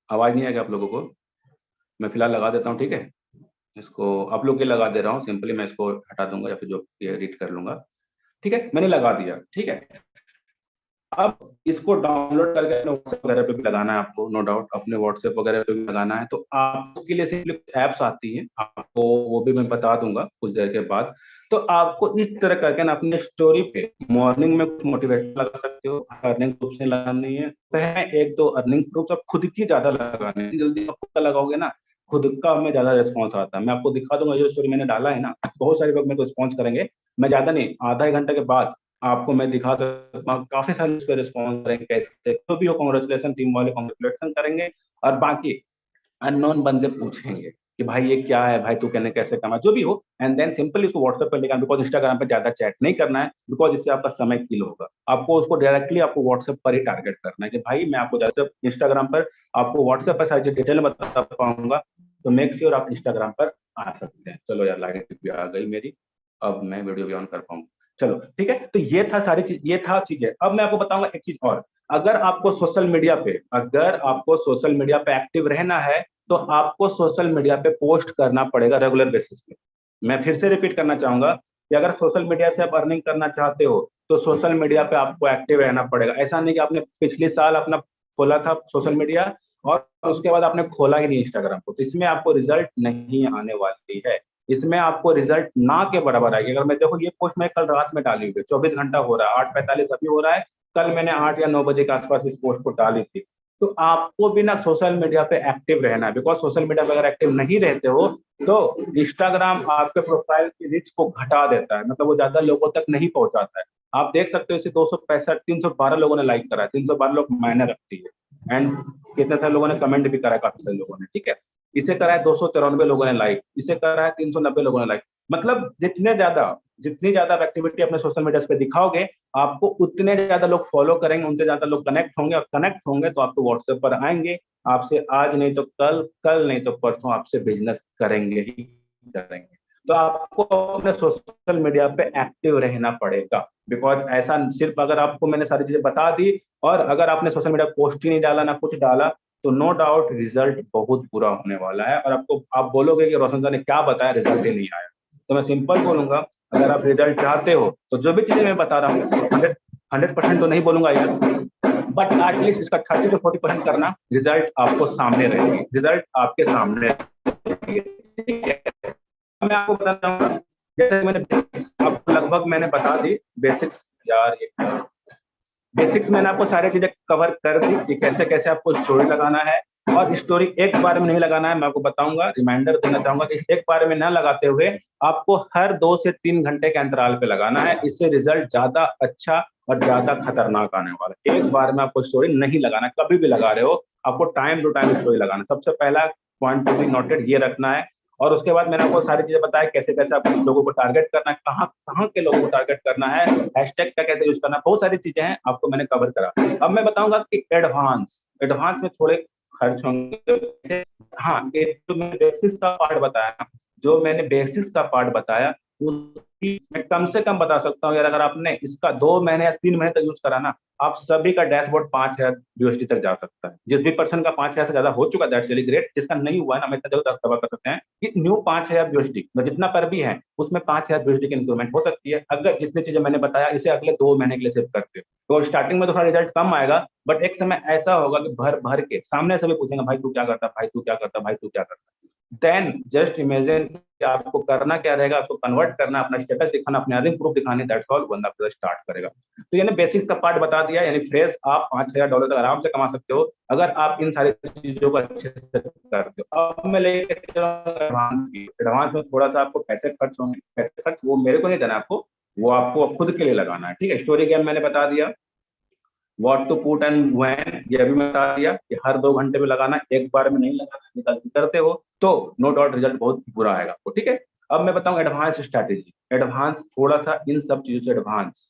आवाज नहीं आएगी आप लोगों को, मैं फिलहाल लगा देता हूँ, ठीक है। इसको आप लोग के लगा दे रहा हूँ सिंपली, मैं इसको हटा दूंगा या फिर जो एडिट कर लूंगा, ठीक है, मैंने लगा दिया, ठीक है। अब इसको डाउनलोड करके अपने व्हाट्सएप वगैरह पे भी लगाना है आपको, नो डाउट अपने व्हाट्सएप वगैरह पे भी लगाना है। तो आपके लिए सिंपली एप्स आती हैं, आपको वो भी मैं बता दूंगा कुछ देर के बाद। तो आपको इस तरह करके ना अपने स्टोरी पे मॉर्निंग में कुछ मोटिवेशन लगा सकते हो, अर्निंग प्रूफ से लगानी है, पहले 1-2 अर्निंग प्रूफ आप खुद की ज्यादा लगाने हैं, जल्दी आप खुद का लगाओगे ना, खुद का हमें ज्यादा रिस्पॉन्स आता है। मैं आपको दिखा दूंगा, जो स्टोरी मैंने डाला है ना, बहुत सारे लोग मेरे को रिस्पॉन्स करेंगे, मैं ज्यादा नहीं, आधा 1 घंटे के बाद आपको मैं दिखा सकता हूँ, काफी सारे उस पर रिस्पॉन्स करेंगे, कैसे तो भी हो, कांग्रेचुलेशन टीम वाले कांग्रेचुलेशन करेंगे, और बाकी अननोन बंदे पूछेंगे कि भाई ये क्या है, भाई तू कहने कैसे कमा, जो भी हो, एंड देन सिंपली उसको व्हाट्सएप पर लेकर, बिकॉज इंस्टाग्राम पे ज्यादा चैट नहीं करना है, बिकॉज इससे आपका समय किल होगा। आपको उसको डायरेक्टली आपको व्हाट्सएप पर ही टारगेट करना है कि भाई मैं आपको जैसे इंस्टाग्राम पर आपको व्हाट्सएप पर सारी डिटेल में बता पाऊंगा, तो मेक श्योर आप इंस्टाग्राम पर आ सकते हैं। चलो यार, लाइट भी आ गई मेरी, अब मैं वीडियो भी ऑन कर पाऊंगा। चलो ठीक है, तो ये था सारी चीज, ये था चीजें। अब मैं आपको बताऊंगा एक चीज और, अगर आपको सोशल मीडिया पे एक्टिव रहना है, तो आपको सोशल मीडिया पे पोस्ट करना पड़ेगा रेगुलर बेसिस पे। मैं फिर से रिपीट करना चाहूंगा कि अगर सोशल मीडिया से आप अर्निंग करना चाहते हो, तो सोशल मीडिया पे आपको एक्टिव रहना पड़ेगा। ऐसा नहीं कि आपने पिछले साल अपना खोला था सोशल मीडिया और उसके बाद आपने खोला ही नहीं इंस्टाग्राम को, तो इसमें आपको रिजल्ट नहीं आने वाली है। इसमें आपको रिजल्ट ना के बराबर आएगी। अगर मैं देखो, ये पोस्ट मैं कल रात में डाली हुई, 24 घंटा हो रहा है, 8:45 अभी हो रहा है, कल मैंने 8 या 9 बजे के आसपास इस पोस्ट को डाली थी। तो आपको भी ना सोशल मीडिया पे एक्टिव रहना है, बिकॉज सोशल मीडिया पे अगर एक्टिव नहीं रहते हो, तो इंस्टाग्राम आपके प्रोफाइल की रीच को घटा देता है, मतलब वो ज्यादा लोगों तक नहीं पहुंचाता है। आप देख सकते हो इसे 265 312 लोगों ने लाइक करा है, 312 लोग मायने रखती है, एंड कितने सारे लोगों ने कमेंट भी करा है, काफी सारे लोगों ने, ठीक है। इसे करा है 293 लोगों ने लाइक, इसे करा है 390 लोगों ने लाइक। मतलब जितनी ज्यादा एक्टिविटी अपने सोशल मीडिया पे दिखाओगे, आपको उतने ज्यादा लोग फॉलो करेंगे, उनसे ज्यादा लोग कनेक्ट होंगे, और कनेक्ट होंगे तो आपको व्हाट्सएप पर आएंगे, आपसे आज नहीं तो कल, कल नहीं तो परसों आपसे बिजनेस करेंगे ही करेंगे। तो आपको अपने सोशल मीडिया पे एक्टिव रहना पड़ेगा, बिकॉज ऐसा सिर्फ अगर आपको मैंने सारी चीजें बता दी और अगर आपने सोशल मीडिया पोस्ट ही नहीं डाला ना कुछ डाला, तो नो डाउट रिजल्ट बहुत बुरा होने वाला है। और आपको आप बोलोगे कि रोशन सर ने क्या बताया, रिजल्ट ही नहीं आया। तो मैं सिंपल बोलूंगा, अगर आप रिजल्ट चाहते हो तो जो भी चीजें मैं बता रहा हूँ 100% तो नहीं बोलूंगा यार, बट एटलीस्ट इसका 30 to 40% करना, रिजल्ट आपको सामने रहेगी, रिजल्ट आपके सामने रहेगी, ठीक है। मैं आपको बताता हूँ, जैसे मैंने आपको लगभग मैंने बता दी बेसिक्स, यार ये बेसिक्स मैंने आपको सारी चीजें कवर कर दी कि कैसे कैसे आपको स्टोरी लगाना है। और स्टोरी एक बार में नहीं लगाना है, मैं आपको बताऊंगा, रिमाइंडर देना चाहूंगा कि एक बार में ना लगाते हुए आपको हर 2 से 3 घंटे के अंतराल पे लगाना है। इससे रिजल्ट ज्यादा अच्छा और ज्यादा खतरनाक आने वाला है। एक बार में आपको स्टोरी नहीं लगाना, कभी भी लगा रहे हो आपको टाइम टू टाइम स्टोरी लगाना। सबसे पहला पॉइंट टू बी नोटेड ये रखना है। और उसके बाद मैंने आपको सारी चीजें बताया कैसे कैसे आप लोगों को टारगेट करना है, कहाँ कहाँ के लोगों को टारगेट करना है, हैशटैग का कैसे यूज करना है, बहुत सारी चीजें हैं आपको मैंने कवर करा। अब मैं बताऊंगा कि एडवांस में थोड़े खर्च होंगे। हाँ, एक तो मैंने बेसिस का पार्ट बताया, जो मैंने बेसिस का पार्ट बताया उसकी मैं कम से कम बता सकता हूँ यार, अगर आपने इसका 2 महीने या 3 महीने तक यूज करा ना, आप सभी का डैशबोर्ड 5,000 यूएसडी तक जा सकता है। जिस भी पर्सन का 5,000 से ज्यादा हो चुका है, दैट्स रियली ग्रेट। जिसका नहीं हुआ है ना, मैं इतना जरूर दावा कर सकते हैं कि न्यू 5,000 यूएसडी जितना पर भी है उसमें 5,000 यूएसडी की इंक्रीमेंट हो सकती है, अगर जितनी चीजें मैंने बताया इसे अगले 2 महीने के लिए सेव करते हो। तो स्टार्टिंग में तो थोड़ा रिजल्ट कम आएगा, बट एक समय ऐसा होगा कि भर भर के सामने से भी पूछेंगे, भाई तू क्या करता, भाई तू क्या करता, भाई तू क्या करता। देन जस्ट इमेजिन कि आपको करना क्या रहेगा, आपको कन्वर्ट करना, अपना स्टेटस दिखाना, अपने अर्निंग प्रूफ दिखाने, दैट्स ऑल, बंदा फिर स्टार्ट करेगा। तो यानी बेसिक्स का पार्ट बता दिया, यानी फ्रेश आप $5,000 तक आराम से कमा सकते हो अगर आप इन सारी चीजों को अच्छे से करते हो। अब मैं लेके एडवांस की, एडवांस में थोड़ा सा आपको पैसे खर्च होंगे, पैसे खर्च वो मेरे को नहीं देना आपको, वो आपको खुद के लिए लगाना है, ठीक है। स्टोरी गेम मैंने बता दिया, what to put and when ये भी बता दिया कि हर 2 घंटे में लगाना, एक बार में नहीं लगाना। गलती करते हो तो नो डाउट रिजल्ट बहुत बुरा आएगा आपको, ठीक है। अब मैं बताऊं एडवांस स्ट्रैटेजी, एडवांस थोड़ा सा इन सब चीजों से एडवांस।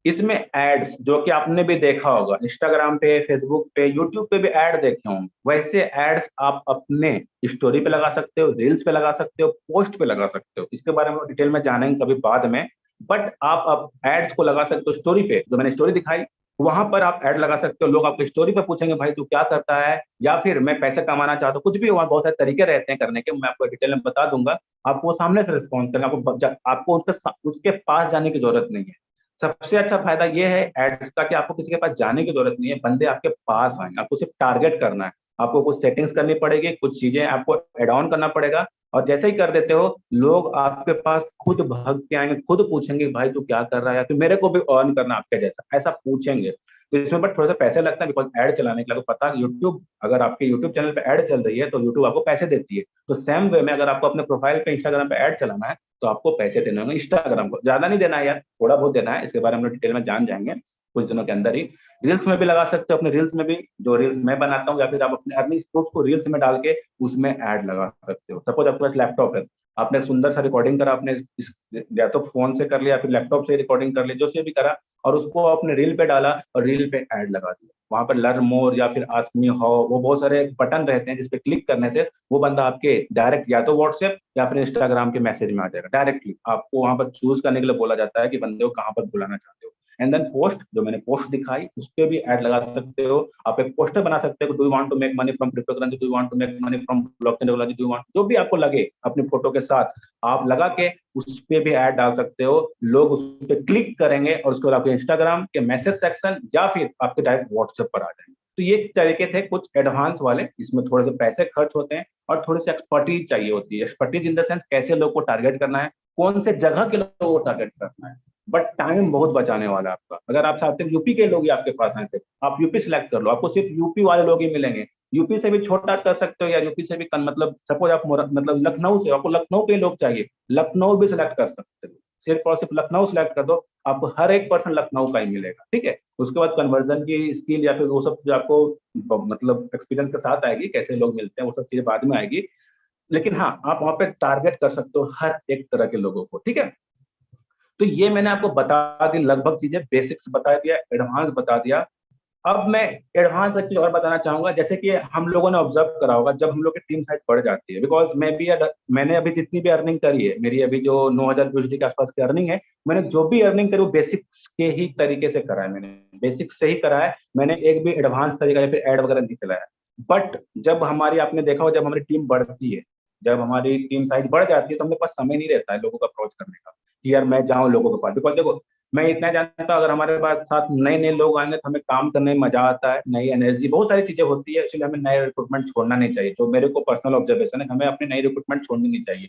इसमें एड्स जो कि आपने भी देखा होगा इंस्टाग्राम पे, फेसबुक पे, यूट्यूब पे भी ऐड देखे होंगे, वैसे एड्स आप अपने स्टोरी पे लगा सकते हो, रील्स पे लगा सकते हो, पोस्ट पे लगा सकते हो। इसके बारे में डिटेल में जानेंगे कभी बाद में, बट आप अब एड्स को लगा सकते हो स्टोरी पे, जो मैंने स्टोरी दिखाई वहां पर आप ऐड लगा सकते हो। लोग आपकी स्टोरी पे पूछेंगे भाई तू क्या करता है, या फिर मैं पैसे कमाना चाहता हूँ, कुछ भी, वहाँ बहुत सारे तरीके रहते हैं करने के, मैं आपको डिटेल में बता दूंगा। आपको सामने से रिस्पॉन्स करेंगे, आपको उसके पास जाने की जरूरत नहीं है। सबसे अच्छा फायदा ये है एड्स का कि आपको किसी के पास जाने की जरूरत नहीं है, बंदे आपके पास आएंगे, आपको सिर्फ टारगेट करना है। आपको कुछ सेटिंग्स करनी पड़ेगी, कुछ चीजें आपको एड ऑन करना पड़ेगा, और जैसे ही कर देते हो लोग आपके पास खुद भाग के आएंगे, खुद पूछेंगे भाई तू क्या कर रहा है, या फिर मेरे को भी अर्न करना आपके जैसा, ऐसा पूछेंगे। तो इसमें बट थोड़ा सा पैसे लगता है, बिकॉज ऐड चलाने के लिए आपको पता है यूट्यूब, अगर आपके यूट्यूब चैनल पे ऐड चल रही है तो यूट्यूब आपको पैसे देती है। तो सेम वे में अगर आपको अपने प्रोफाइल पे इंस्टाग्राम पे ऐड चलाना है तो आपको पैसे देने होंगे इंस्टाग्राम को, ज्यादा नहीं देना है यार, थोड़ा बहुत देना है। इसके बारे में हम डिटेल में जान जाएंगे। कुछ दिनों के अंदर ही। रील्स में भी लगा सकते हो, अपने रील्स में भी, जो रील्स मैं बनाता हूँ, या फिर आप अपने अर्निंग सोर्स को रील्स में डाल के उसमें ऐड लगा सकते हो। सपोज आपके पास लैपटॉप है, आपने सुंदर सा रिकॉर्डिंग करा, आपने या तो फोन से कर लिया या फिर लैपटॉप से रिकॉर्डिंग कर ली, जो से भी करा, और उसको आपने रील पे डाला और रील पे ऐड लगा दिया। वहां पर लर्न मोर या फिर आस्क मी हाउ, वो बहुत सारे बटन रहते हैं जिसपे क्लिक करने से वो बंदा आपके डायरेक्ट या तो व्हाट्सएप या फिर इंस्टाग्राम के मैसेज में आ जाएगा डायरेक्टली। आपको वहां पर चूज करने के लिए बोला जाता है कि बंदे को कहां पर बुलाना चाहते हो। एंड देन पोस्ट, जो मैंने पोस्ट दिखाई उस पर भी ऐड लगा सकते हो। आप एक पोस्टर बना सकते हो, do you want to make money from cryptocurrency, do you want to make money from blockchain technology, do you want, जो भी आपको लगे अपनी फोटो के साथ आप लगा के उस पे भी ऐड डाल सकते हो। लोग उस पर क्लिक करेंगे और उसके बाद आपके इंस्टाग्राम के मैसेज सेक्शन या फिर आपके डायरेक्ट व्हाट्सएप पर आ जाएंगे। तो ये तरीके थे कुछ एडवांस वाले, इसमें थोड़े से पैसे खर्च होते हैं और थोड़ी सी एक्सपर्टीज चाहिए होती है। एक्सपर्टीज इन द सेंस कैसे लोग को टारगेट करना है, कौन से जगह के लोगों को टारगेट करना है। बट टाइम बहुत बचाने वाला है आपका। अगर आप चाहते हैं यूपी के लोग ही आपके पास आए थे, आप यूपी सिलेक्ट कर लो, आपको सिर्फ यूपी वाले लोग ही मिलेंगे। यूपी से भी छोटा कर सकते हो या यूपी से भी मतलब सपोज आप मतलब लखनऊ से, आपको लखनऊ के लोग चाहिए, लखनऊ भी सिलेक्ट कर सकते हो। सिर्फ और सिर्फ लखनऊ सिलेक्ट कर दो, आपको हर एक पर्सन लखनऊ का ही मिलेगा, ठीक है। उसके बाद कन्वर्जन की स्किल या फिर वो सब जो आपको मतलब एक्सपीरियंस के साथ आएगी, कैसे लोग मिलते हैं वो सब चीजें बाद में आएगी। लेकिन हाँ, आप वहां पे टारगेट कर सकते हो हर एक तरह के लोगों को, ठीक है। तो ये मैंने आपको बता दी लगभग चीजें, बेसिक्स बता दिया, एडवांस बता दिया। अब मैं एडवांस एक चीज और बताना चाहूंगा, जैसे कि हम लोगों ने ऑब्जर्व करा होगा जब हम लोग की टीम साइज बढ़ जाती है, बिकॉज मैंने अभी जितनी भी अर्निंग करी है, मेरी अभी जो 9,000 यूएसडी के आसपास की अर्निंग है, मैंने जो भी अर्निंग करी वो बेसिक्स के ही तरीके से करा है, मैंने बेसिक्स से ही करा है। मैंने एक भी एडवांस तरीका या फिर एड वगैरह नहीं चलाया। बट जब हमारी, आपने देखा हो, जब हमारी टीम बढ़ती है, जब हमारी टीम साइज बढ़ जाती है, तो हमारे पास समय नहीं रहता है लोगों को अप्रोच करने का कि यार मैं जाऊं लोगों के पास। बिकॉज देखो, मैं इतना जानता हूं, अगर हमारे पास साथ नए नए लोग आएंगे तो हमें काम करने में मजा आता है, नई एनर्जी, बहुत सारी चीजें होती है, इसलिए हमें नए रिक्रूटमेंट छोड़ना नहीं चाहिए। तो मेरे को पर्सनल ऑब्जर्वेशन है, हमें अपने नई रिक्रूटमेंट छोड़नी नहीं चाहिए।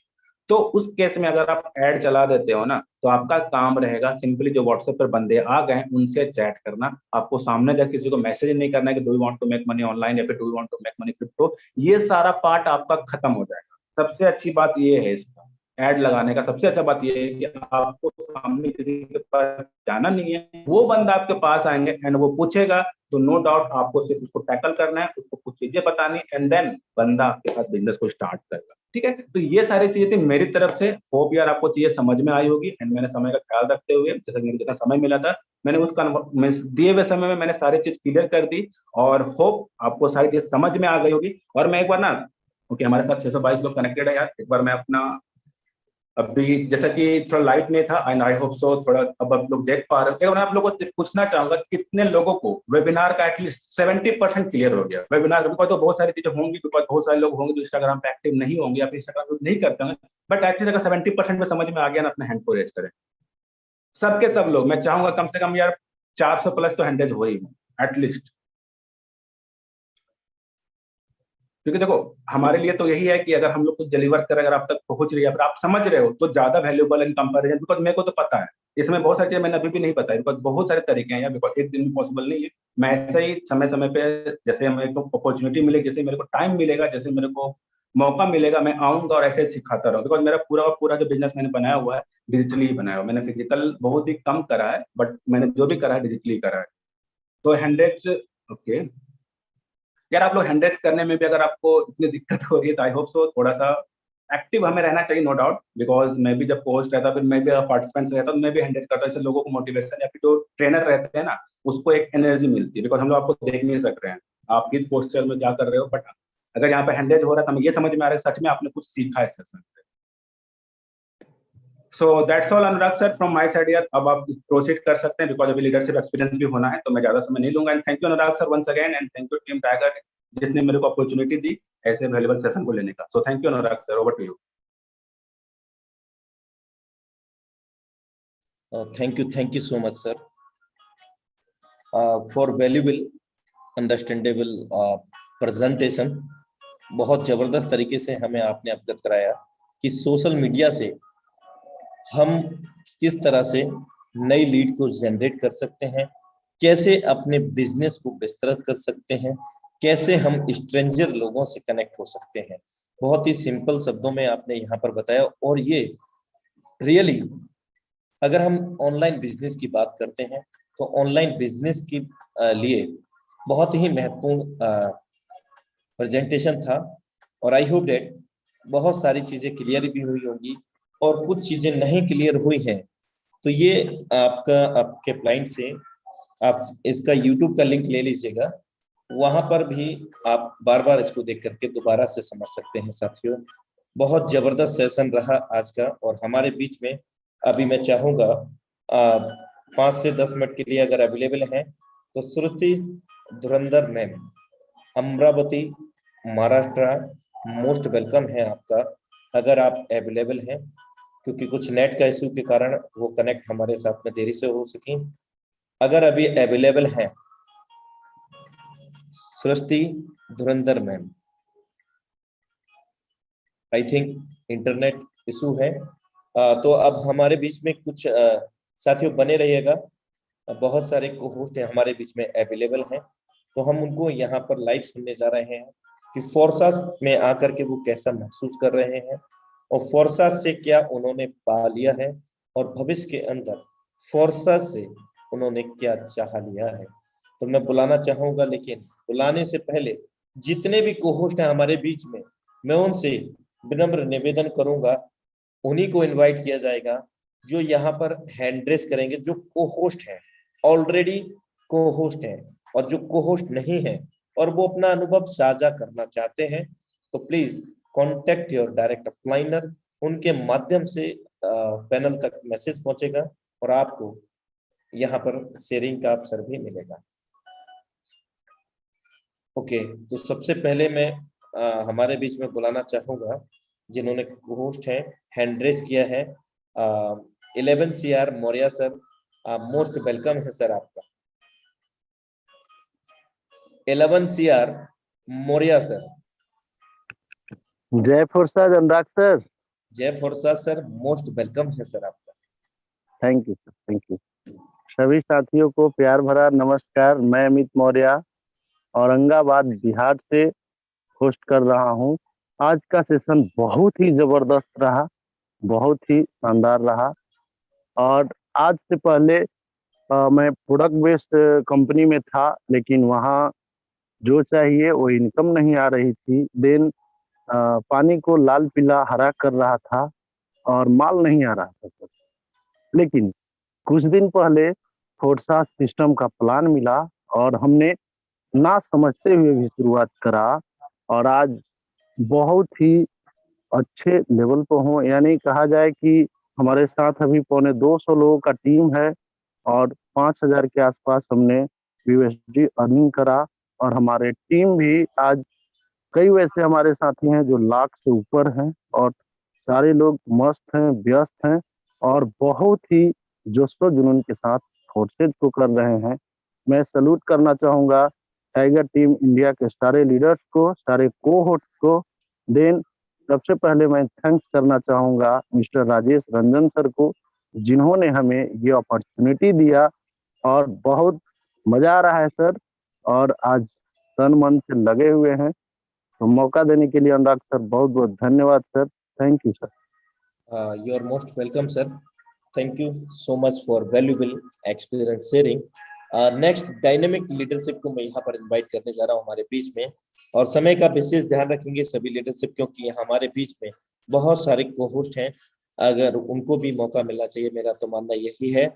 तो उस केस में अगर आप ऐड चला देते हो ना, तो आपका काम रहेगा सिंपली जो व्हाट्सएप पर बंदे आ गए उनसे चैट करना। आपको सामने जाकर किसी को मैसेज नहीं करना है कि do you want to make money online या फिर do you want to make money crypto. ये सारा पार्ट आपका खत्म हो जाएगा। सबसे अच्छी बात ये है इसका ऐड लगाने का, सबसे अच्छा बात ये है कि आपको सामने किसी के पास जाना नहीं है, वो बंदा आपके पास आएंगे एंड वो पूछेगा, तो नो डाउट आपको सिर्फ उसको टैकल करना है, उसको कुछ चीजें बतानी, एंड देन बंदा आपके साथ बिजनेस को स्टार्ट करेगा, ठीक है। तो ये सारी चीजें थी मेरी तरफ से। होप यार आपको चीजें समझ में आई होगी। एंड मैंने समय का ख्याल रखते हुए, जैसे मेरे जितना समय मिला था, मैंने उस दिए हुए समय में मैंने सारी चीज क्लियर कर दी, और होप आपको सारी चीज समझ में आ गई होगी। और मैं एक बार ना, ओके, हमारे साथ 622 लोग कनेक्टेड है यार, एक बार मैं अपना अभी, जैसा कि थोड़ा लाइट नहीं था, एंड आई होप सो थोड़ा अब आप लोग देख पा रहे हो, मैं आप लोगों को पूछना चाहूंगा कितने लोगों को वेबिनार का एटलीस्ट 70% क्लियर हो गया। वेबिनार बिकॉज तो बहुत सारी चीजें होंगी, बिकॉज बहुत सारे लोग होंगे जो इंस्टाग्राम पे एक्टिव नहीं होंगे या फिर इंस्टाग्राम यूज नहीं करते होंगे, बट एटलीस्ट अगर 70% में समझ में आ गया ना, अपने हैंड को रेज करें। सबके सब लोग, मैं चाहूंगा कम से कम यार 400 प्लस तो हैंड रेज हो ही एटलीस्ट। क्योंकि देखो, हमारे लिए तो यही है कि अगर हम लोग कुछ डिलीवर करें, अगर आप तक पहुंच रही है, अगर आप समझ रहे हो, तो ज्यादा वैल्यूबल इन कंपैरिजन। बिकॉज मेरे को तो पता है, इसमें बहुत सारी चीजें मैंने अभी भी नहीं पता है, बिकॉज बहुत सारे तरीके हैं यार, बिकॉज एक दिन में पॉसिबल नहीं है। मैं ऐसे ही समय समय पे, जैसे मेरे को अपॉर्चुनिटी मिलेगी, जैसे मेरे को टाइम मिलेगा, जैसे मेरे को मौका मिलेगा, मैं आऊंगा और ऐसे सिखाता रहूँ। बिकॉज मेरा पूरा पूरा जो बिजनेस मैंने बनाया हुआ है, डिजिटली बनाया हुआ, मैंने फिजिकल बहुत ही कम करा है, बट मैंने जो भी करा है डिजिटली करा है। तो हंड्रेड्स, ओके यार, आप लोग हैंडल्स करने में भी अगर आपको इतनी दिक्कत हो रही है, तो आई होप सो थोड़ा सा एक्टिव हमें रहना चाहिए, नो डाउट। बिकॉज मैं भी जब पोस्ट रहता, फिर मैं भी पार्टिसिपेंट्स रहता, तो मैं भी हैंडल करता, इससे लोगों को मोटिवेशन या फिर जो ट्रेनर रहते हैं ना, उसको एक एनर्जी मिलती है। बिकॉज हम लोग आपको देख नहीं सक रहे हैं आप किस पोस्चर में क्या कर रहे हो, बट अगर यहाँ पे हैंडल हो रहा है तो हमें ये समझ में आ रहा है सच में आपने कुछ सीखा है सेशन से। So that's all Anurag sir from my side यार। अब आप प्रोसीड कर सकते हैं, बिकॉज अभी लीडरशिप एक्सपीरियंस भी होना है, तो मैं ज्यादा समय नहीं लूंगा। And thank you Anurag sir once again, and thank you team Tiger, जिसने मेरे को अपॉर्चुनिटी दी ऐसे वैल्यूबल सेशन को लेने का। So thank you Anurag sir, over to you. Thank you so much, sir, for valuable, understandable presentation. बहुत जबरदस्त तरीके से हमें आपने अवगत कराया कि सोशल मीडिया से हम किस तरह से नई लीड को जनरेट कर सकते हैं, कैसे अपने बिजनेस को विस्तृत कर सकते हैं, कैसे हम स्ट्रेंजर लोगों से कनेक्ट हो सकते हैं। बहुत ही सिंपल शब्दों में आपने यहाँ पर बताया। और ये रियली, अगर हम ऑनलाइन बिजनेस की बात करते हैं तो ऑनलाइन बिजनेस के लिए बहुत ही महत्वपूर्ण प्रेजेंटेशन था। और आई होप डेट बहुत सारी चीजें क्लियर भी हुई होंगी और कुछ चीजें नहीं क्लियर हुई हैं तो ये आपका आपके क्लाइंट से आप इसका यूट्यूब का लिंक ले लीजिएगा, वहां पर भी आप बार बार इसको देख करके दोबारा से समझ सकते हैं। साथियों, बहुत जबरदस्त सेशन रहा आज का। और हमारे बीच में अभी मैं चाहूंगा 5 से 10 मिनट के लिए अगर अवेलेबल हैं तो श्रुति धुरंधर ma'am, Amravati, Maharashtra, most welcome है आपका, अगर आप अवेलेबल हैं, क्योंकि कुछ नेट का इशू के कारण वो कनेक्ट हमारे साथ में देरी से हो सकी। अगर अभी अवेलेबल हैं सृष्टि Dhurandhar ma'am, I think internet issue है। तो अब हमारे बीच में कुछ साथियों बने रहिएगा, बहुत सारे को-होस्ट हमारे बीच में अवेलेबल हैं, तो हम उनको यहाँ पर लाइव सुनने जा रहे हैं कि फोर्सास में आकर के वो कैसा महसूस कर रहे हैं और फोर्सास से क्या उन्होंने पा लिया है और भविष्य के अंदर फोर्सास से उन्होंने क्या चाह लिया है। तो मैं बुलाना चाहूंगा, लेकिन बुलाने से पहले जितने भी को-होस्ट हैं हमारे बीच में, मैं उनसे विनम्र निवेदन करूंगा, उन्हीं को इनवाइट किया जाएगा जो यहाँ पर हैंड रेस करेंगे, जो को-होस्ट हैं, ऑलरेडी को-होस्ट हैं, और जो को-होस्ट नहीं है और वो अपना अनुभव साझा करना चाहते हैं, तो please contact your direct upliner. उनके माध्यम से पैनल तक मैसेज पहुंचेगा और आपको यहाँ पर शेयरिंग का अवसर भी मिलेगा। ओके, तो सबसे पहले मैं हमारे बीच में बुलाना चाहूंगा जिन्होंने होस्ट है, हैंड रेस किया है, 11 CR Maurya sir, most welcome है सर आपका। 11 CR मौर्य सर। जय फुरसत अनुराग सर। जय फुरसत सर, मोस्ट वेलकम है सर आपका। Thank you sir, thank you. सभी साथियों को प्यार भरा नमस्कार। मैं अमित मौर्य औरंगाबाद बिहार से होस्ट कर रहा हूं। आज का सेशन बहुत ही जबरदस्त रहा, बहुत ही शानदार रहा। और आज से पहले मैं प्रोडक्ट बेस्ड कंपनी में था, लेकिन वहाँ जो चाहिए वो इनकम नहीं आ रही थी। देन पानी को लाल पीला हरा कर रहा था और माल नहीं आ रहा था सर। लेकिन कुछ दिन पहले फोर्सा सिस्टम का प्लान मिला और हमने ना समझते हुए भी शुरुआत करा और आज बहुत ही अच्छे लेवल पर हो। यानी कहा जाए कि हमारे साथ अभी 250 लोगों का टीम है और 5000 के आसपास हमने USD अर्निंग करा। और हमारे टीम भी आज कई वैसे हमारे साथी हैं जो लाख से ऊपर हैं और सारे लोग मस्त हैं, व्यस्त हैं और बहुत ही जोशो जुनून के साथ फोर्सेज को कर रहे हैं। मैं सैल्यूट करना चाहूँगा टाइगर टीम इंडिया के सारे लीडर्स को, सारे को-होस्ट को। देन सबसे पहले मैं थैंक्स करना चाहूँगा मिस्टर राजेश रंजन सर को, जिन्होंने हमें ये अपॉर्चुनिटी दिया और बहुत मजा आ रहा है सर। और आज तन मन से लगे हुए हैं, तो मौका देने के लिए अनुराग सर बहुत बहुत धन्यवाद sir. Thank you sir. You are most welcome sir. Thank you so much for valuable experience sharing. Next dynamic leadership को मैं यहाँ पर इनवाइट करने जा रहा हूँ हमारे बीच में, और समय का विशेष ध्यान रखेंगे सभी लीडरशिप, क्योंकि हमारे बीच में बहुत सारे को-होस्ट हैं, अगर उनको भी मौका मिलना चाहिए, मेरा तो मानना यही है।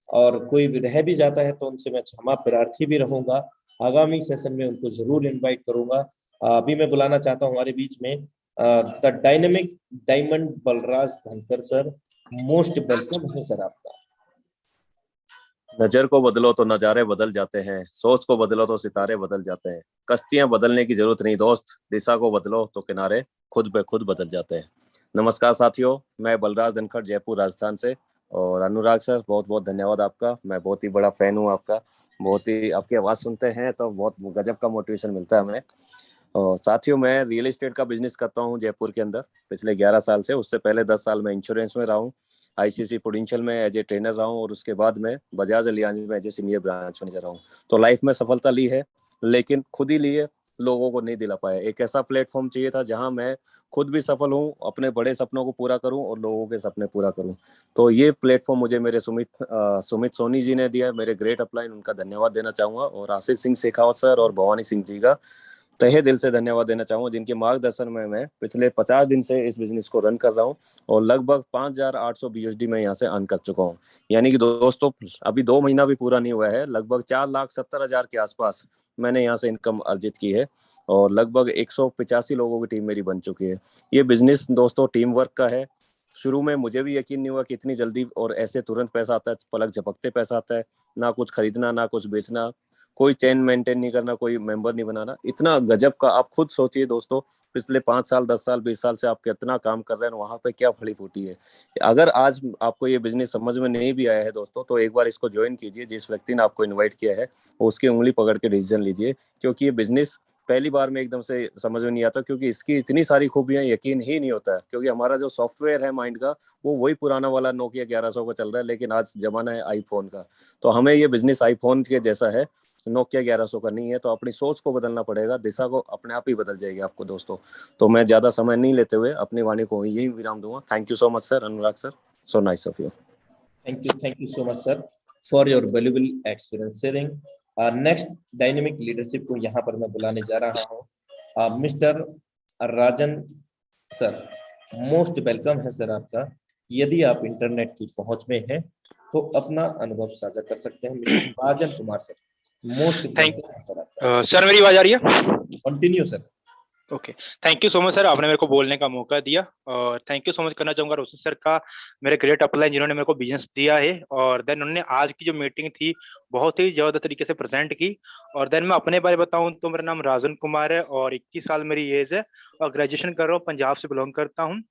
और कोई भी रह भी जाता है तो उनसे मैं क्षमा प्रार्थी भी रहूंगा, आगामी सेशन में उनको जरूर इन्वाइट करूंगा। अभी मैं बुलाना चाहता हूँ हमारे बीच में द डायनेमिक डायमंड बलराज धनकर सर, मोस्ट वेलकम है सर आपका। नजर को बदलो तो नजारे बदल जाते हैं, सोच को बदलो तो सितारे बदल जाते हैं, कश्तियां बदलने की जरूरत नहीं दोस्त, दिशा को बदलो तो किनारे खुद ब खुद बदल जाते हैं। नमस्कार साथियों, मैं बलराज धनखड़ जयपुर राजस्थान से। और अनुराग सर बहुत बहुत धन्यवाद आपका, मैं बहुत ही बड़ा फैन हूँ आपका, बहुत ही आपकी आवाज़ सुनते हैं तो बहुत गजब का मोटिवेशन मिलता है हमें। और साथियों, मैं रियल एस्टेट का बिजनेस करता हूँ जयपुर के अंदर पिछले 11 साल से। उससे पहले 10 साल में इंश्योरेंस में रहा हूँ, ICICI प्रूडेंशियल में एज ए ट्रेनर रहा हूँ और उसके बाद में बजाज अलियांज में as a senior branch manager रहा हूँ। तो लाइफ में सफलता ली है, लेकिन खुद ही ली है लोगों को नहीं दिला पाया। एक ऐसा प्लेटफॉर्म चाहिए था जहां मैं खुद भी सफल हूं, अपने बड़े सपनों को पूरा करूं और लोगों के सपने पूरा करूं। तो ये प्लेटफॉर्म मुझे मेरे सुमित सोनी जी ने दिया, मेरे ग्रेट अपलाइन, उनका धन्यवाद देना चाहूंगा। और आशीष सिंह शेखावत सर और भवानी सिंह जी का तहे दिल से धन्यवाद देना चाहूंगा, जिनके मार्गदर्शन में मैं पिछले 50 दिन से इस बिजनेस को रन कर रहा हूं और लगभग 5,800 BUSD में यहाँ से अर्न कर चुका हूं। यानी कि दोस्तों अभी 2 महीना भी पूरा नहीं हुआ है, लगभग 4,70,000 के आसपास मैंने यहाँ से इनकम अर्जित की है और लगभग 185 लोगों की टीम मेरी बन चुकी है। ये बिजनेस दोस्तों टीम वर्क का है। शुरू में मुझे भी यकीन नहीं हुआ कि इतनी जल्दी और ऐसे तुरंत पैसा आता है, पलक झपकते पैसा आता है। ना कुछ खरीदना, ना कुछ बेचना, कोई चेन मेंटेन नहीं करना, कोई मेंबर नहीं बनाना, इतना गजब का। आप खुद सोचिए दोस्तों, पिछले 5 साल 10 साल 20 साल से आप कितना काम कर रहे हैं, वहां पे क्या फड़ी फूटी है। अगर आज आपको ये बिजनेस समझ में नहीं भी आया है दोस्तों, तो एक बार इसको ज्वाइन कीजिए। जिस व्यक्ति ने आपको इन्वाइट किया है उसकी उंगली पकड़ के डिसीजन लीजिए, क्योंकि ये बिजनेस पहली बार में एकदम से समझ में नहीं आता, क्योंकि इसकी इतनी सारी खूबियां यकीन ही नहीं होता है। क्योंकि हमारा जो सॉफ्टवेयर है माइंड का, वो वही पुराना वाला नोकिया 1100 का चल रहा है, लेकिन आज जमाना है आईफोन का। तो हमें ये बिजनेस आईफोन के जैसा है, नोकिया 1100 का नहीं है। तो अपनी सोच को बदलना पड़ेगा, दिशा को अपने आप ही बदल जाएगी आपको दोस्तों। तो मैं ज्यादा समय नहीं लेते हुए अपनी वाणी को यही विराम दूंगा। Thank you so much sir, Anurag sir, so nice of you. Thank you so much, sir, for your valuable experience sharing. Next dynamic leadership को यहाँ पर मैं बुलाने जा रहा हूँ मिस्टर राजन सर। मोस्ट वेलकम है सर आपका। यदि आप इंटरनेट की पहुंच में हैं तो अपना अनुभव साझा कर सकते हैं। Mister Rajan Kumar sir, most welcome है सर आपका। सर मेरी आवाज आ रही है? Continue sir. Okay, thank you so much sir, आपने मेरे को बोलने का मौका दिया। और थैंक यू सो मच करना चाहूंगा रोशन सर का, मेरे ग्रेट अपलाइन, जिन्होंने मेरे को बिजनेस दिया है। और देन उन्होंने आज की जो मीटिंग थी बहुत ही जबरदस्त तरीके से प्रेजेंट की। और देन मैं अपने बारे में बताऊं तो मेरा नाम राजन कुमार है और 21 साल मेरी एज है और ग्रेजुएशन कर रहा हूँ, पंजाब से बिलोंग करता हूँ।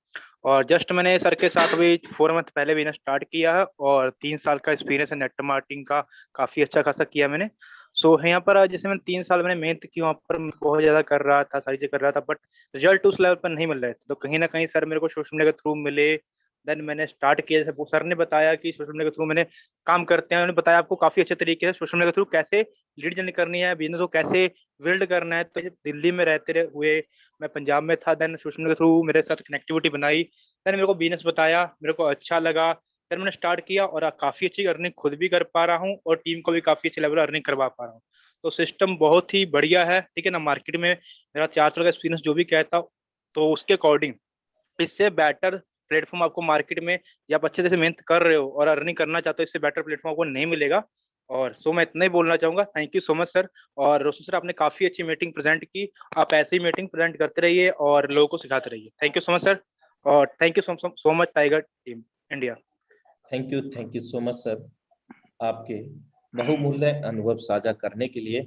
और जस्ट मैंने सर के साथ अभी 4 मंथ पहले बिजनेस स्टार्ट किया है और 3 साल का एक्सपीरियंस है नेट मार्केटिंग का, काफी अच्छा खासा किया मैंने। सो यहाँ पर जैसे मैंने 3 साल मैंने मेहनत की, वहाँ पर बहुत ज्यादा कर रहा था, सारी चीजें कर रहा था, बट रिजल्ट उस लेवल पर नहीं मिल रहे थे। तो कहीं ना कहीं सर मेरे को सोशल मीडिया के थ्रू मिले। देन मैंने स्टार्ट किया, जैसे वो सर ने बताया कि सोशल मीडिया के थ्रू मैंने काम करते हैं, उन्होंने बताया आपको काफी अच्छे तरीके से सोशल मीडिया के थ्रू कैसे लीड जनरेट करनी है, बिजनेस को कैसे बिल्ड करना है। तो दिल्ली में रहते हुए मैं पंजाब में था, देन सोशल मीडिया के थ्रू मेरे साथ कनेक्टिविटी बनाई, देन मेरे को बिजनेस बताया, मेरे को अच्छा लगा, देन मैंने स्टार्ट किया और काफी अच्छी अर्निंग खुद भी कर पा रहा हूँ और टीम को भी काफी अच्छे लेवल अर्निंग करवा पा रहा हूँ। तो सिस्टम बहुत ही बढ़िया है, ठीक है ना। मार्केट में मेरा 4 साल का एक्सपीरियंस जो भी कहता, तो उसके अकॉर्डिंग इससे बेटर प्लेटफॉर्म आपको मार्केट में, या आप अच्छे से मेहनत कर रहे हो और अर्निंग करना चाहते हो, इससे बेटर प्लेटफॉर्म आपको नहीं मिलेगा। और सो मैं इतना ही बोलना चाहूंगा। Thank you so much sir. और रोशन सर, आपने काफी अच्छी मीटिंग प्रेजेंट की, आप ऐसी मीटिंग प्रेजेंट करते रहिए और लोगों को सिखाते रहिए। Thank you so much sir, और thank you so much tiger team India. Thank you so much sir, आपके बहुमूल्य अनुभव साझा करने के लिए।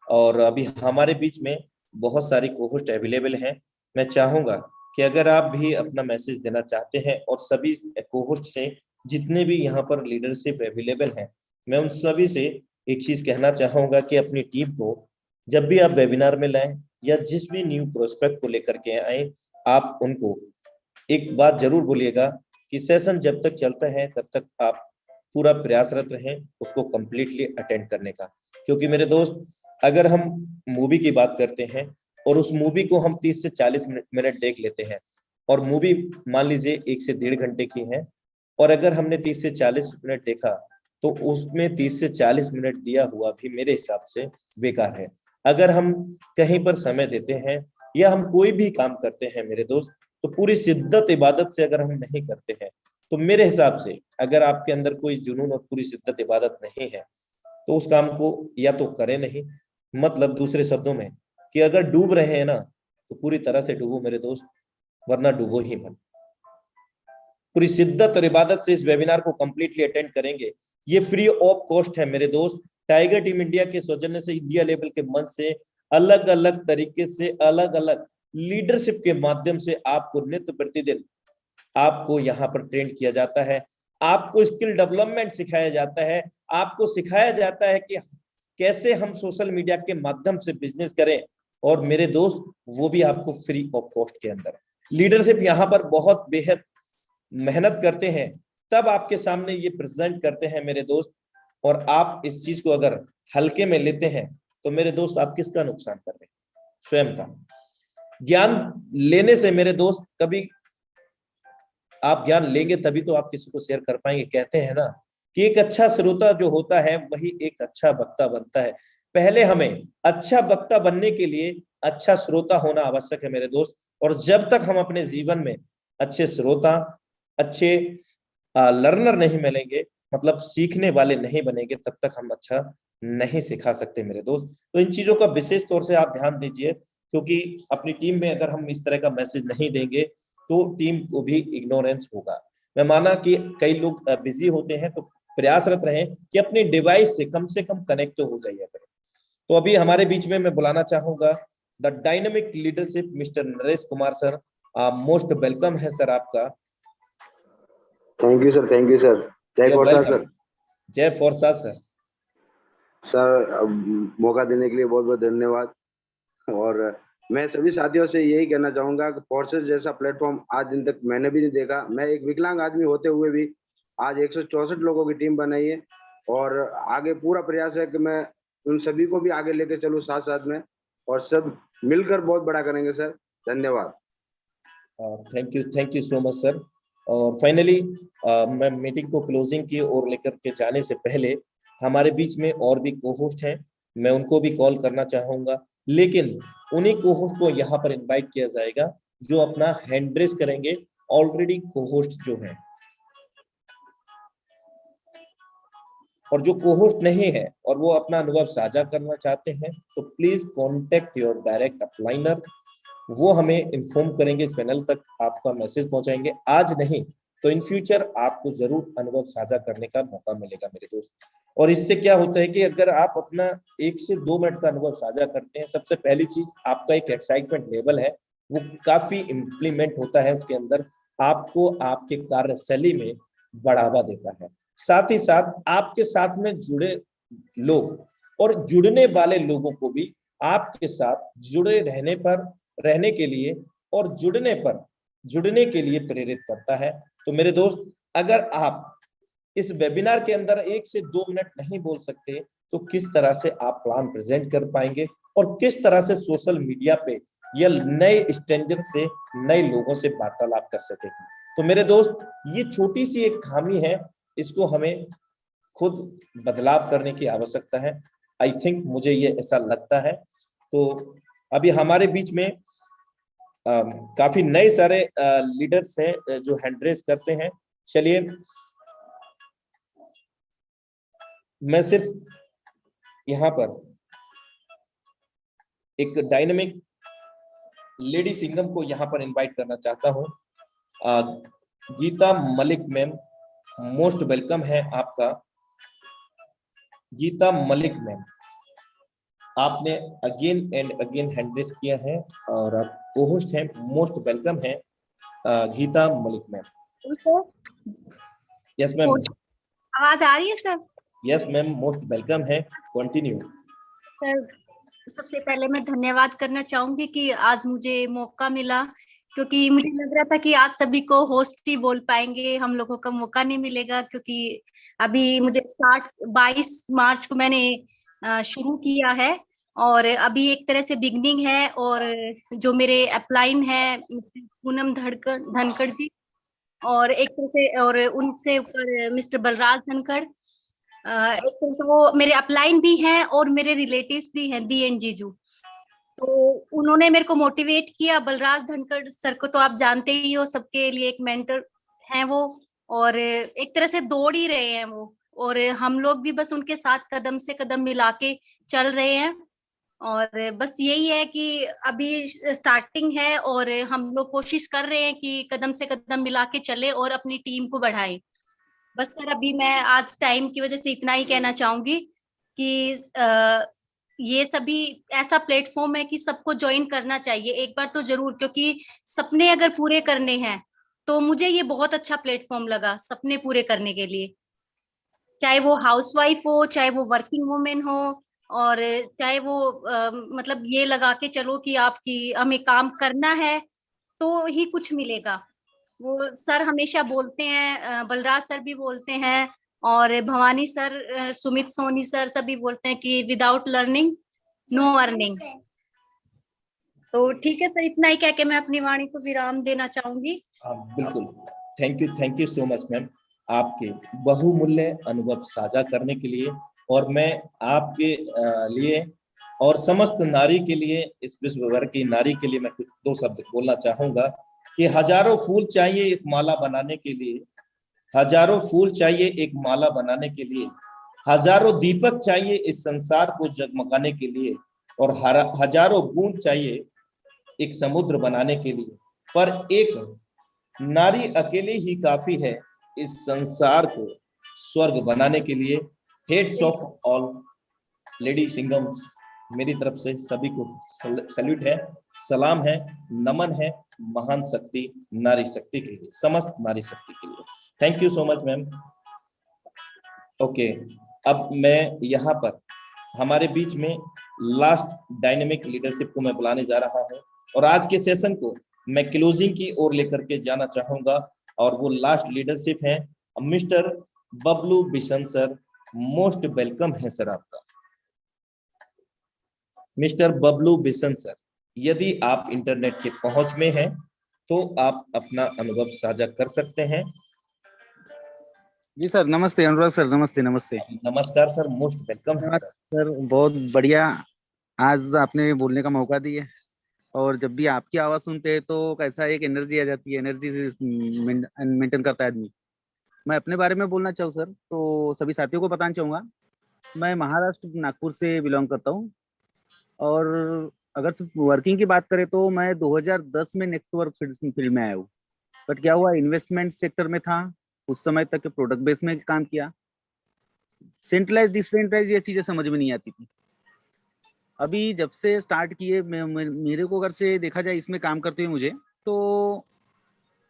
और अभी हमारे बीच में बहुत सारी कोहोस्ट अवेलेबल हैं। मैं चाहूंगा कि अगर आप भी अपना मैसेज देना चाहते हैं, और सभी कोहोस्ट से जितने भी यहाँ पर लीडरशिप अवेलेबल हैं, मैं उन सभी से एक चीज कहना चाहूंगा कि अपनी टीम को जब भी आप वेबिनार में लाएं या जिस भी न्यू प्रोस्पेक्ट को लेकर के आए, आप उनको एक बात जरूर बोलिएगा कि सेशन जब तक चलता है तब तक आप पूरा प्रयासरत रहें उसको कंप्लीटली अटेंड करने का। क्योंकि मेरे दोस्त, अगर हम मूवी की बात करते हैं और उस मूवी को हम 30 से 40 मिनट देख लेते हैं, और मूवी मान लीजिए 1 से 1.5 घंटे की है, और अगर हमने 30 से 40 मिनट देखा तो उसमें 30 से 40 मिनट दिया हुआ भी मेरे हिसाब से बेकार है। अगर हम कहीं पर समय देते हैं या हम कोई भी काम करते हैं मेरे दोस्त, तो पूरी शिद्दत इबादत से अगर हम नहीं करते हैं, तो मेरे हिसाब से अगर आपके अंदर कोई जुनून और पूरी शिद्दत इबादत नहीं है तो उस काम को या तो करें नहीं, मतलब दूसरे शब्दों में कि अगर डूब रहे हैं ना तो पूरी तरह से डूबो मेरे दोस्त, वरना डूबो ही मत। पूरी शिद्दत और इबादत से इस वेबिनार को कंप्लीटली अटेंड करेंगे। ये फ्री ऑफ कॉस्ट है मेरे दोस्त। टाइगर टीम इंडिया के सौजन्य से इंडिया लेवल के मंच से अलग अलग तरीके से अलग अलग लीडरशिप के माध्यम से आपको नित्य प्रतिदिन आपको यहाँ पर ट्रेन किया जाता है, आपको स्किल डेवलपमेंट सिखाया जाता है, आपको सिखाया जाता है कि कैसे हम सोशल मीडिया के माध्यम से बिजनेस करें। और मेरे दोस्त, वो भी आपको फ्री ऑफ कॉस्ट के अंदर। लीडरशिप यहाँ पर बहुत बेहद मेहनत करते हैं, तब आपके सामने ये प्रेजेंट करते हैं मेरे दोस्त। और आप इस चीज को अगर हल्के में लेते हैं तो मेरे दोस्त आप किसका नुकसान कर रहे हैं? स्वयं का। ज्ञान लेने से मेरे दोस्त, कभी आप ज्ञान लेंगे तभी तो आप किसी को शेयर कर पाएंगे। कहते हैं ना कि एक अच्छा श्रोता जो होता है वही एक अच्छा वक्ता बनता है। पहले हमें अच्छा वक्ता बनने के लिए अच्छा श्रोता होना आवश्यक है मेरे दोस्त। और जब तक हम अपने जीवन में अच्छे श्रोता, अच्छे लर्नर नहीं मिलेंगे, मतलब सीखने वाले नहीं बनेंगे, तब तक हम अच्छा नहीं सिखा सकते मेरे दोस्त। तो इन चीजों का विशेष तौर से आप ध्यान दीजिए, क्योंकि अपनी टीम में अगर हम इस तरह का मैसेज नहीं देंगे तो टीम को भी इग्नोरेंस होगा। मैं माना कि कई लोग बिजी होते हैं, तो प्रयासरत रहें कि अपने डिवाइस से कम कनेक्ट हो जाइए करें। तो अभी हमारे बीच में मैं बुलाना चाहूंगा the dynamic leadership mister Naresh Kumar sir. Most welcome है सर आपका। Thank you sir, thank you sir. जय फोर्सा सर। जय फोर्सा सर। सर मौका देने के लिए बहुत बहुत धन्यवाद। और मैं सभी साथियों से यही कहना चाहूंगा कि फोर्सेस जैसा प्लेटफॉर्म आज दिन तक मैंने भी नहीं देखा। मैं एक विकलांग आदमी होते हुए भी आज 164 लोगों की टीम बनाई है, और आगे पूरा प्रयास है कि मैं उन सभी को भी आगे लेके चलूं साथ साथ में, और सब मिलकर बहुत बड़ा करेंगे सर। धन्यवाद। Thank you so much sir. और फाइनली मैं मीटिंग को क्लोजिंग की ओर लेकर के जाने से पहले हमारे बीच में और भी को होस्ट हैं, मैं उनको भी कॉल करना चाहूंगा, लेकिन उन्हीं को होस्ट को यहाँ पर इनवाइट किया जाएगा जो अपना हैंड रेस करेंगे। ऑलरेडी को होस्ट जो हैं, और जो को होस्ट नहीं है और वो अपना अनुभव साझा करना चाहते हैं, तो please contact your direct upliner. वो हमें इन्फॉर्म करेंगे, इस पैनल तक आपका मैसेज पहुंचाएंगे। आज नहीं तो इन फ्यूचर आपको जरूर अनुभव साझा करने का मौका मिलेगा मेरे दोस्त। और इससे क्या होता है कि अगर आप अपना 1 से 2 मिनट का अनुभव साझा करते हैं, सबसे पहली चीज आपका एक एक्साइटमेंट लेवल है वो काफी इम्प्लीमेंट होता है, उसके अंदर आपको आपके कार्यशैली में बढ़ावा देता है। साथ ही साथ आपके साथ में जुड़े लोग और जुड़ने वाले लोगों को भी आपके साथ जुड़े रहने के लिए और जुड़ने के लिए प्रेरित करता है। तो मेरे दोस्त, अगर आप इस वेबिनार के अंदर 1 से 2 मिनट नहीं बोल सकते, तो किस तरह से आप प्लान प्रेजेंट कर पाएंगे और किस तरह से सोशल मीडिया पे या नए स्ट्रेंजर से, नए लोगों से वार्तालाप कर सकेंगे। तो मेरे दोस्त, ये छोटी सी एक खामी है, इसको हमें खुद बदलाव करने की आवश्यकता है। आई थिंक, मुझे ये ऐसा लगता है। तो अभी हमारे बीच में काफी नए सारे लीडर्स हैं जो हैंड रेस करते हैं। चलिए, मैं सिर्फ यहाँ पर एक डायनेमिक लेडी सिंगम को यहाँ पर इनवाइट करना चाहता हूँ। Geeta Malik ma'am, most welcome है आपका। गीता मलिक मैम, आपने again and again hand raise किया है और आप को-होस्ट हैं, मोस्ट वेलकम है Geeta Malik ma'am. Sir, yes ma'am. आवाज आ रही है sir? Yes ma'am, most welcome है, कंटिन्यू। सर, सबसे पहले मैं धन्यवाद करना चाहूंगी कि आज मुझे मौका मिला, क्योंकि मुझे लग रहा था कि आज सभी को होस्ट ही बोल पाएंगे, हम लोगों का मौका नहीं मिलेगा। क्योंकि अभी मुझे 22 मार्च को मैंने शुरू किया है और अभी एक तरह से बिगनिंग है। और जो मेरे अपलाइन है पूनम धनखड़ जी, और एक तरह से और उनसे ऊपर मिस्टर बलराज धनखड़, एक तरह से वो मेरे अपलाइन भी हैं और मेरे रिलेटिव्स भी हैं, दी एंड जीजू। तो उन्होंने मेरे को मोटिवेट किया। बलराज धनखड़ सर को तो आप जानते ही हो, सबके लिए एक मेंटर हैं वो, और एक तरह से दौड़ ही रहे हैं वो, और हम लोग भी बस उनके साथ कदम से कदम मिला के चल रहे हैं। और बस यही है कि अभी स्टार्टिंग है और हम लोग कोशिश कर रहे हैं कि कदम से कदम मिला के चले और अपनी टीम को बढ़ाएं। बस सर, अभी मैं आज टाइम की वजह से इतना ही कहना चाहूंगी कि ये सभी ऐसा प्लेटफॉर्म है कि सबको ज्वाइन करना चाहिए एक बार तो जरूर, क्योंकि सपने अगर पूरे करने हैं तो मुझे ये बहुत अच्छा प्लेटफॉर्म लगा सपने पूरे करने के लिए। चाहे वो हाउसवाइफ हो, चाहे वो वर्किंग वुमेन हो, और चाहे वो मतलब ये लगा के चलो कि आपकी हमें काम करना है तो ही कुछ मिलेगा। वो सर हमेशा बोलते हैं, बलराज सर भी बोलते हैं, और भवानी सर, सुमित सोनी सर सभी बोलते हैं कि विदाउट लर्निंग नो अर्निंग। तो ठीक है सर, इतना ही कह के मैं अपनी वाणी को विराम देना चाहूंगी। बिल्कुल, thank you so much ma'am, आपके बहुमूल्य अनुभव साझा करने के लिए। और मैं आपके लिए और समस्त नारी के लिए, इस विश्व भर की नारी के लिए मैं कुछ 2 शब्द बोलना चाहूंगा कि हजारों फूल चाहिए एक माला बनाने के लिए, हजारों फूल चाहिए एक माला बनाने के लिए, हजारों दीपक चाहिए इस संसार को जगमगाने के लिए, और हजारों बूंद चाहिए एक समुद्र बनाने के लिए, पर एक नारी अकेले ही काफी है इस संसार को स्वर्ग बनाने के लिए। हेड्स ऑफ ऑल लेडी सिंगम्स, मेरी तरफ से सभी को सैल्यूट है, सलाम है, नमन है महान शक्ति नारी शक्ति के लिए, समस्त नारी शक्ति के लिए। Thank you so much ma'am. Okay, अब मैं यहाँ पर हमारे बीच में लास्ट डायनेमिक लीडरशिप को मैं बुलाने जा रहा हूँ, और आज के सेशन को मैं क्लोजिंग की ओर लेकर के जाना चाहूंगा, और वो लास्ट लीडरशिप है mister Bablu Bishan sir. Most welcome है सर आपका, मिस्टर बबलू बिशन सर। यदि आप इंटरनेट के पहुंच में हैं तो आप अपना अनुभव साझा कर सकते हैं। जी सर, नमस्ते अनुराग सर, नमस्ते नमस्ते। नमस्कार सर, मोस्ट वेलकम है सर, बहुत बढ़िया आज आपने बोलने का मौका दिया, और जब भी आपकी आवाज सुनते हैं तो कैसा एक एनर्जी आ जाती है, एनर्जी से मेंटेन करता है आदमी। मैं अपने बारे में बोलना चाहूँ सर, तो सभी साथियों को बताना चाहूँगा, मैं महाराष्ट्र नागपुर से बिलोंग करता हूँ, और अगर सिर्फ वर्किंग की बात करें तो मैं 2010 में नेटवर्क फील्ड में आया हूँ। बट क्या हुआ, इन्वेस्टमेंट सेक्टर में था उस समय तक, प्रोडक्ट बेस में काम किया, सेंट्रलाइज डिसेंट्रलाइज ये चीजें समझ में नहीं आती थी। अभी जब से स्टार्ट किए मेरे को अगर से देखा जाए इसमें काम करते हुए मुझे, तो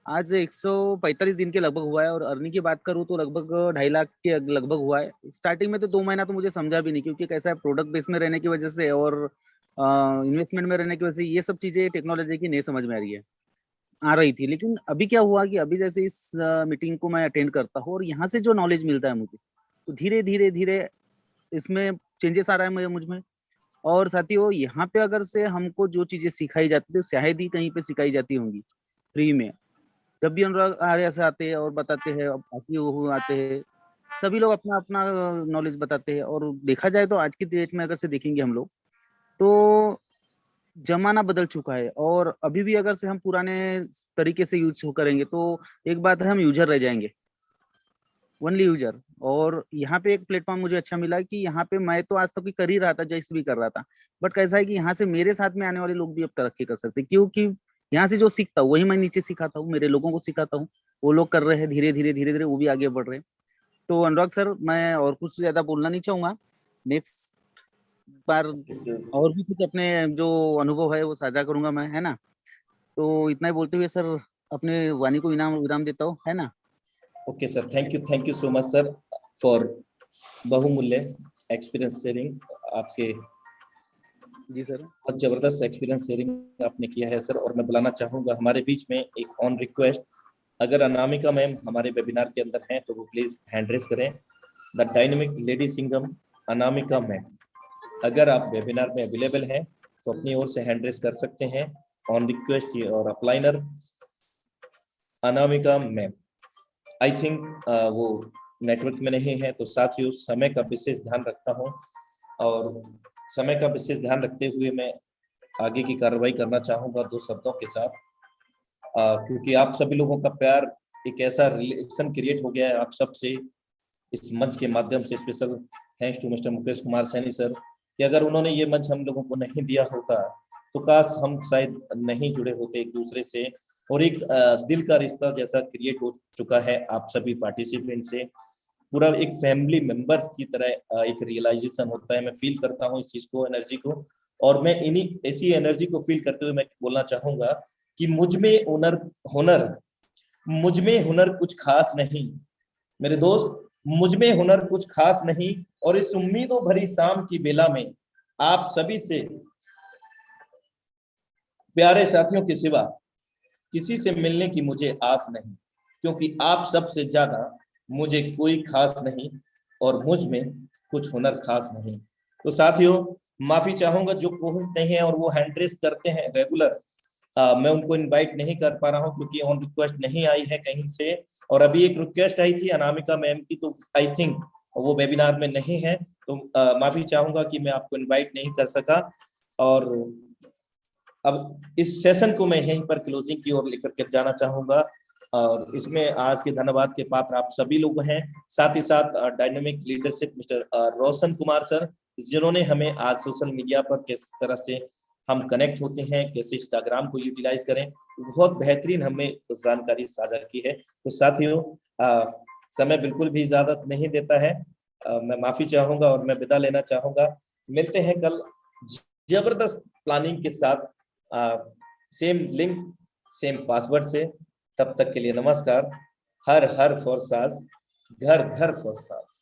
आज 145 दिन के लगभग हुआ है, और अर्निंग की बात करूँ तो लगभग 2.5 लाख के लगभग हुआ है। स्टार्टिंग में तो 2 महीना तो मुझे समझा भी नहीं, क्योंकि कैसा है, प्रोडक्ट बेस में रहने की वजह से और इन्वेस्टमेंट में रहने की वजह से ये सब चीजें टेक्नोलॉजी की नहीं समझ में आ रही थी। लेकिन अभी क्या हुआ कि अभी जैसे इस मीटिंग को मैं अटेंड करता हूँ और यहाँ से जो नॉलेज मिलता है मुझे, तो धीरे धीरे धीरे इसमें चेंजेस आ रहा है मुझ में। और साथियों, यहाँ पे अगर से हमको जो चीजें सिखाई जाती है शायद ही कहीं पे सिखाई जाती होंगी फ्री में। जब भी अनुराग आर्या से आते हैं और बताते हैं, बाकी वो आते हैं, सभी लोग अपना अपना नॉलेज बताते हैं। और देखा जाए तो आज की डेट में अगर से देखेंगे हम लोग, तो जमाना बदल चुका है, और अभी भी अगर से हम पुराने तरीके से यूज करेंगे तो एक बात है, हम यूजर रह जाएंगे, ओनली यूजर। और यहाँ पे एक प्लेटफॉर्म मुझे अच्छा मिला कि यहाँ पे मैं तो आज तक कर ही रहा था, जैसे भी कर रहा था, बट कैसा है कि यहाँ से मेरे साथ में आने वाले लोग भी अब तरक्की कर सकते हैं, क्योंकि यहाँ से जो सीखता हूँ वही मैं नीचे सिखाता हूँ, मेरे लोगों को सिखाता हूँ, वो लोग कर रहे हैं धीरे धीरे वो भी आगे बढ़ रहे हैं। तो अनुराग सर, मैं और कुछ ज्यादा बोलना नहीं चाहूंगा, नेक्स्ट बार और भी कुछ अपने जो अनुभव है वो साझा करूंगा मैं, है ना। तो इतना ही बोलते हुए सर अपने वाणी को विराम देता हूँ, है ना। Okay sir, thank you so much sir for बहुमूल्य एक्सपीरियंस शेयरिंग। आपके जी सर, बहुत जबरदस्त एक्सपीरियंस शेयरिंग आपने किया है सर। और मैं बुलाना चाहूंगा हमारे बीच में एक ऑन रिक्वेस्ट, अगर अनामिका मैम हमारे वेबिनार के अंदर हैं तो वो प्लीज हैंड रेस करें। The dynamic lady Singham Anamika ma'am, अगर आप वेबिनार में अवेलेबल हैं तो अपनी ओर से हैंड रेस कर सकते हैं ऑन रिक्वेस्ट। और upliner Anamika ma'am, I think वो नेटवर्क में नहीं है। तो साथियों, समय का विशेष ध्यान रखता हूँ, और समय का विशेष ध्यान रखते हुए मैं आगे की कार्रवाई करना चाहूंगा 2 शब्दों के साथ, क्योंकि आप सभी लोगों का प्यार, एक ऐसा रिलेशन क्रिएट हो गया है आप सब से इस मंच के माध्यम से। Special thanks to mister Mukesh Kumar Saini sir, कि अगर उन्होंने ये मंच हम लोगों को नहीं दिया होता तो काश हम शायद नहीं जुड़े होते एक दूसरे से, और एक दिल का रिश्ता जैसा क्रिएट हो चुका है आप सभी पार्टिसिपेंट से। पूरा एक फैमिली मेंबर्स की तरह एक रियलाइजेशन होता है। मैं फील करता हूँ इस चीज को, एनर्जी को, और मैं इन्हीं ऐसी एनर्जी को फील करते हुए मैं बोलना चाहूंगा कि मुझ में हुनर कुछ खास नहीं मेरे दोस्त, मुझ में हुनर कुछ खास नहीं, और इस उम्मीदों भरी शाम की बेला में आप सभी से प्यारे साथियों के सिवा किसी से मिलने की मुझे आस नहीं, क्योंकि आप सबसे ज्यादा मुझे कोई खास नहीं और मुझ में कुछ हुनर खास नहीं। तो साथियों, माफी चाहूंगा जो कोहोस्ट नहीं है और वो हैंड रेस करते हैं रेगुलर, मैं उनको इनवाइट नहीं कर पा रहा हूं क्योंकि ऑन रिक्वेस्ट नहीं आई है कहीं से। और अभी एक रिक्वेस्ट आई थी अनामिका मैम की, तो आई थिंक वो वेबिनार में नहीं है, तो माफी चाहूंगा कि मैं आपको इनवाइट नहीं कर सका। और अब इस सेशन को मैं यहीं पर क्लोजिंग की ओर लेकर के जाना चाहूंगा। और इसमें आज के धन्यवाद के पात्र आप सभी लोग हैं, साथ ही साथ dynamic leadership mister Roshan Kumar sir, जिन्होंने हमें आज सोशल मीडिया पर किस तरह से हम कनेक्ट होते हैं, कैसे इंस्टाग्राम को यूटिलाइज करें, बहुत बेहतरीन हमें जानकारी साझा की है। तो साथियों समय बिल्कुल भी इजाजत नहीं देता है, मैं माफी चाहूंगा और मैं विदा लेना चाहूंगा। मिलते हैं कल जबरदस्त प्लानिंग के साथ, सेम लिंक सेम पासवर्ड से। तब तक के लिए नमस्कार। हर हर फॉर साज, घर घर फॉर साज।